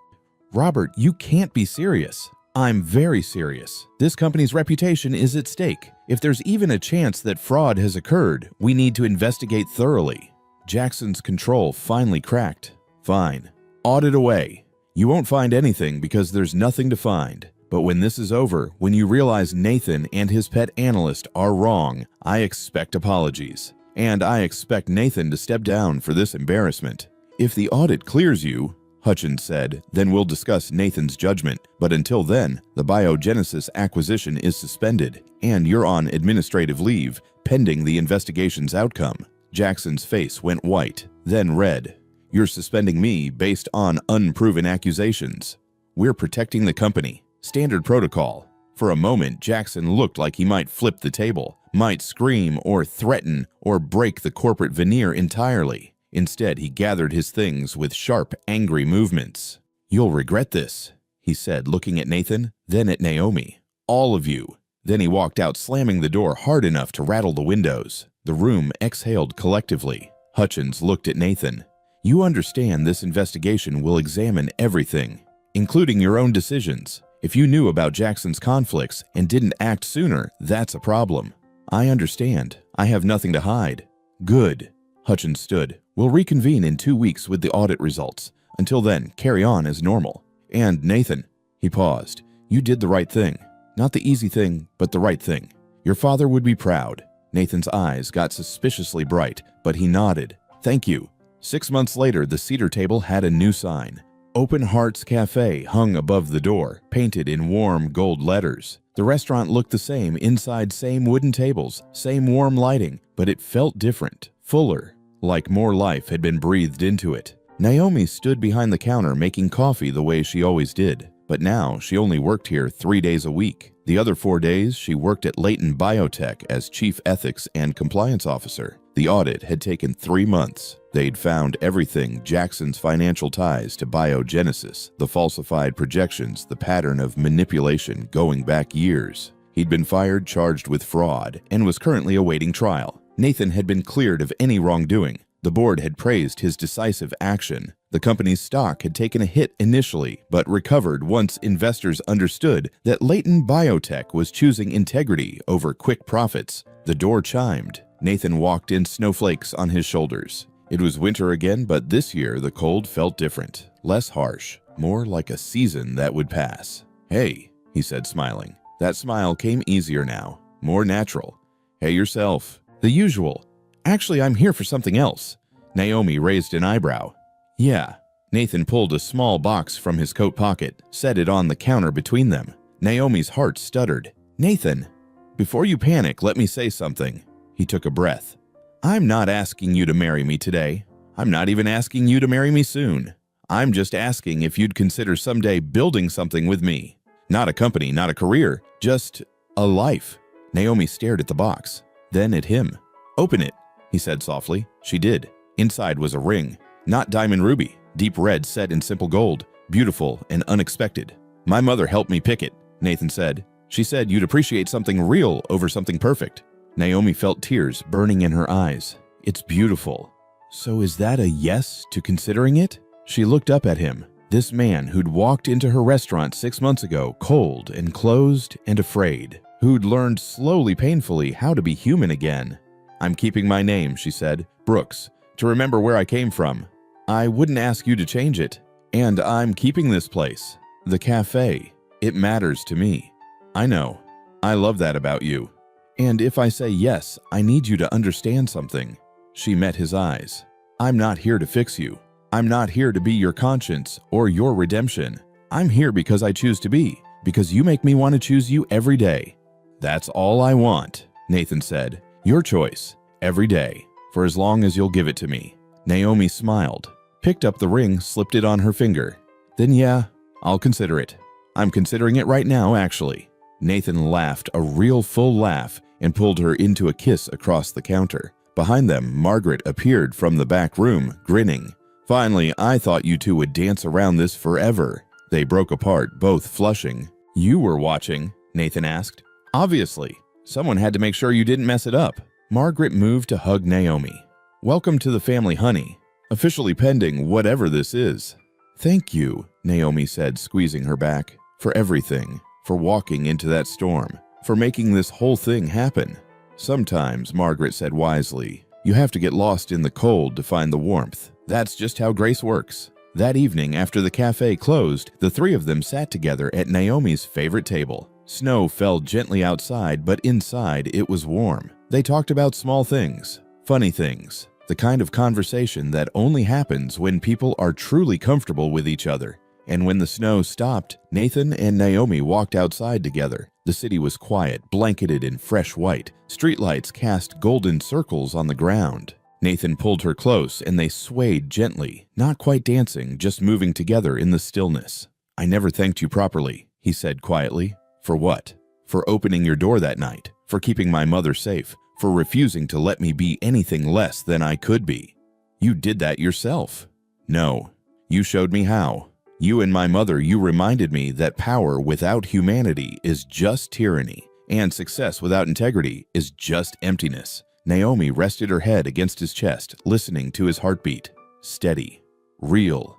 S1: "Robert, you can't be serious." "I'm very serious. This company's reputation is at stake. If there's even a chance that fraud has occurred, we need to investigate thoroughly." Jackson's control finally cracked. "Fine. Audit away. You won't find anything because there's nothing to find. But when this is over, when you realize Nathan and his pet analyst are wrong, I expect apologies. and I expect Nathan to step down for this embarrassment. If the audit clears you, Hutchins said, then we'll discuss Nathan's judgment, but until then, the Biogenesis acquisition is suspended, and you're on administrative leave, pending the investigation's outcome. Jackson's face went white, then red. You're suspending me based on unproven accusations. We're protecting the company. Standard protocol. For a moment, Jackson looked like he might flip the table, might scream or threaten or break the corporate veneer entirely. Instead, he gathered his things with sharp, angry movements. You'll regret this, he said, looking at Nathan, then at Naomi. All of you. Then he walked out, slamming the door hard enough to rattle the windows. The room exhaled collectively. Hutchins looked at Nathan. You understand this investigation will examine everything, including your own decisions. If you knew about Jackson's conflicts and didn't act sooner, that's a problem. I understand. I have nothing to hide. Good. Hutchins stood. We'll reconvene in 2 weeks with the audit results. Until then, carry on as normal. And Nathan, he paused, you did the right thing. Not the easy thing, but the right thing. Your father would be proud. Nathan's eyes got suspiciously bright, but he nodded. Thank you. 6 months later, the cedar table had a new sign. Open Hearts Cafe hung above the door, painted in warm gold letters. The restaurant looked the same inside, same wooden tables, same warm lighting, but it felt different, fuller, like more life had been breathed into it. Naomi stood behind the counter making coffee the way she always did, but now she only worked here 3 days a week. The other 4 days, she worked at Leighton Biotech as Chief Ethics and Compliance Officer. The audit had taken 3 months. They'd found everything: Jackson's financial ties to Biogenesis, the falsified projections, the pattern of manipulation going back years. He'd been fired, charged with fraud, and was currently awaiting trial. Nathan had been cleared of any wrongdoing. The board had praised his decisive action. The company's stock had taken a hit initially, but recovered once investors understood that Leighton Biotech was choosing integrity over quick profits. The door chimed. Nathan walked in, snowflakes on his shoulders. It was winter again, but this year the cold felt different, less harsh, more like a season that would pass. Hey, he said, smiling. That smile came easier now, more natural. Hey yourself. The usual. Actually, I'm here for something else. Naomi raised an eyebrow. Yeah. Nathan pulled a small box from his coat pocket, set it on the counter between them. Naomi's heart stuttered. Nathan, before you panic, let me say something. He took a breath. I'm not asking you to marry me today. I'm not even asking you to marry me soon. I'm just asking if you'd consider someday building something with me. Not a company, not a career, just a life. Naomi stared at the box, then at him. Open it, he said softly. She did. Inside was a ring, not diamond ruby, deep red set in simple gold, beautiful and unexpected. My mother helped me pick it, Nathan said. She said you'd appreciate something real over something perfect. Naomi felt tears burning in her eyes. It's beautiful. So is that a yes to considering it? She looked up at him, this man who'd walked into her restaurant 6 months ago, cold and closed and afraid, who'd learned slowly, painfully, how to be human again. I'm keeping my name, she said, Brooks, to remember where I came from. I wouldn't ask you to change it. And I'm keeping this place, the cafe. It matters to me. I know. I love that about you. And if I say yes, I need you to understand something. She met his eyes. I'm not here to fix you. I'm not here to be your conscience or your redemption. I'm here because I choose to be, because you make me want to choose you every day. That's all I want, Nathan said. Your choice, every day, for as long as you'll give it to me. Naomi smiled, picked up the ring, slipped it on her finger. Then yeah, I'll consider it. I'm considering it right now, actually. Nathan laughed, a real full laugh, and pulled her into a kiss across the counter. Behind them, Margaret appeared from the back room, grinning. Finally, I thought you two would dance around this forever. They broke apart, both flushing. You were watching? Nathan asked. Obviously. Someone had to make sure you didn't mess it up. Margaret moved to hug Naomi. Welcome to the family, honey. Officially pending whatever this is. Thank you, Naomi said, squeezing her back. For everything. For walking into that storm. For making this whole thing happen. Sometimes, Margaret said wisely, you have to get lost in the cold to find the warmth. That's just how grace works. That evening, after the cafe closed, the three of them sat together at Naomi's favorite table. Snow fell gently outside, but inside it was warm. They talked about small things. Funny things. The kind of conversation that only happens when people are truly comfortable with each other. And when the snow stopped, Nathan and Naomi walked outside together. The city was quiet, blanketed in fresh white. Streetlights cast golden circles on the ground. Nathan pulled her close and they swayed gently, not quite dancing, just moving together in the stillness. "I never thanked you properly," he said quietly. "For what? For opening your door that night, for keeping my mother safe, for refusing to let me be anything less than I could be. You did that yourself." "No, you showed me how. You and my mother, you reminded me that power without humanity is just tyranny, and success without integrity is just emptiness." Naomi rested her head against his chest, listening to his heartbeat. Steady. Real.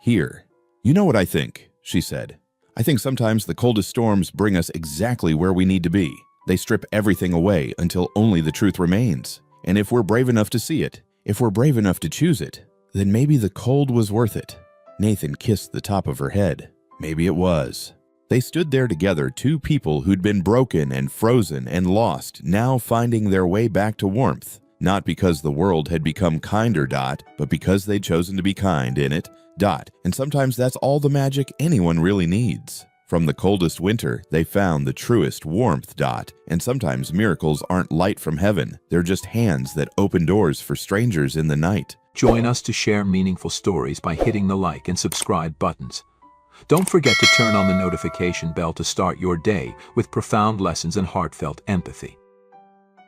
S1: Here. "You know what I think," she said. "I think sometimes the coldest storms bring us exactly where we need to be. They strip everything away until only the truth remains. And if we're brave enough to see it, if we're brave enough to choose it, then maybe the cold was worth it." Nathan kissed the top of her head. Maybe it was. They stood there together, two people who'd been broken and frozen and lost, now finding their way back to warmth. Not because the world had become kinder, but because they'd chosen to be kind in it, And sometimes that's all the magic anyone really needs. From the coldest winter, they found the truest warmth, And sometimes miracles aren't light from heaven. They're just hands that open doors for strangers in the night.
S2: Join us to share meaningful stories by hitting the like and subscribe buttons. Don't forget to turn on the notification bell to start your day with profound lessons and heartfelt empathy.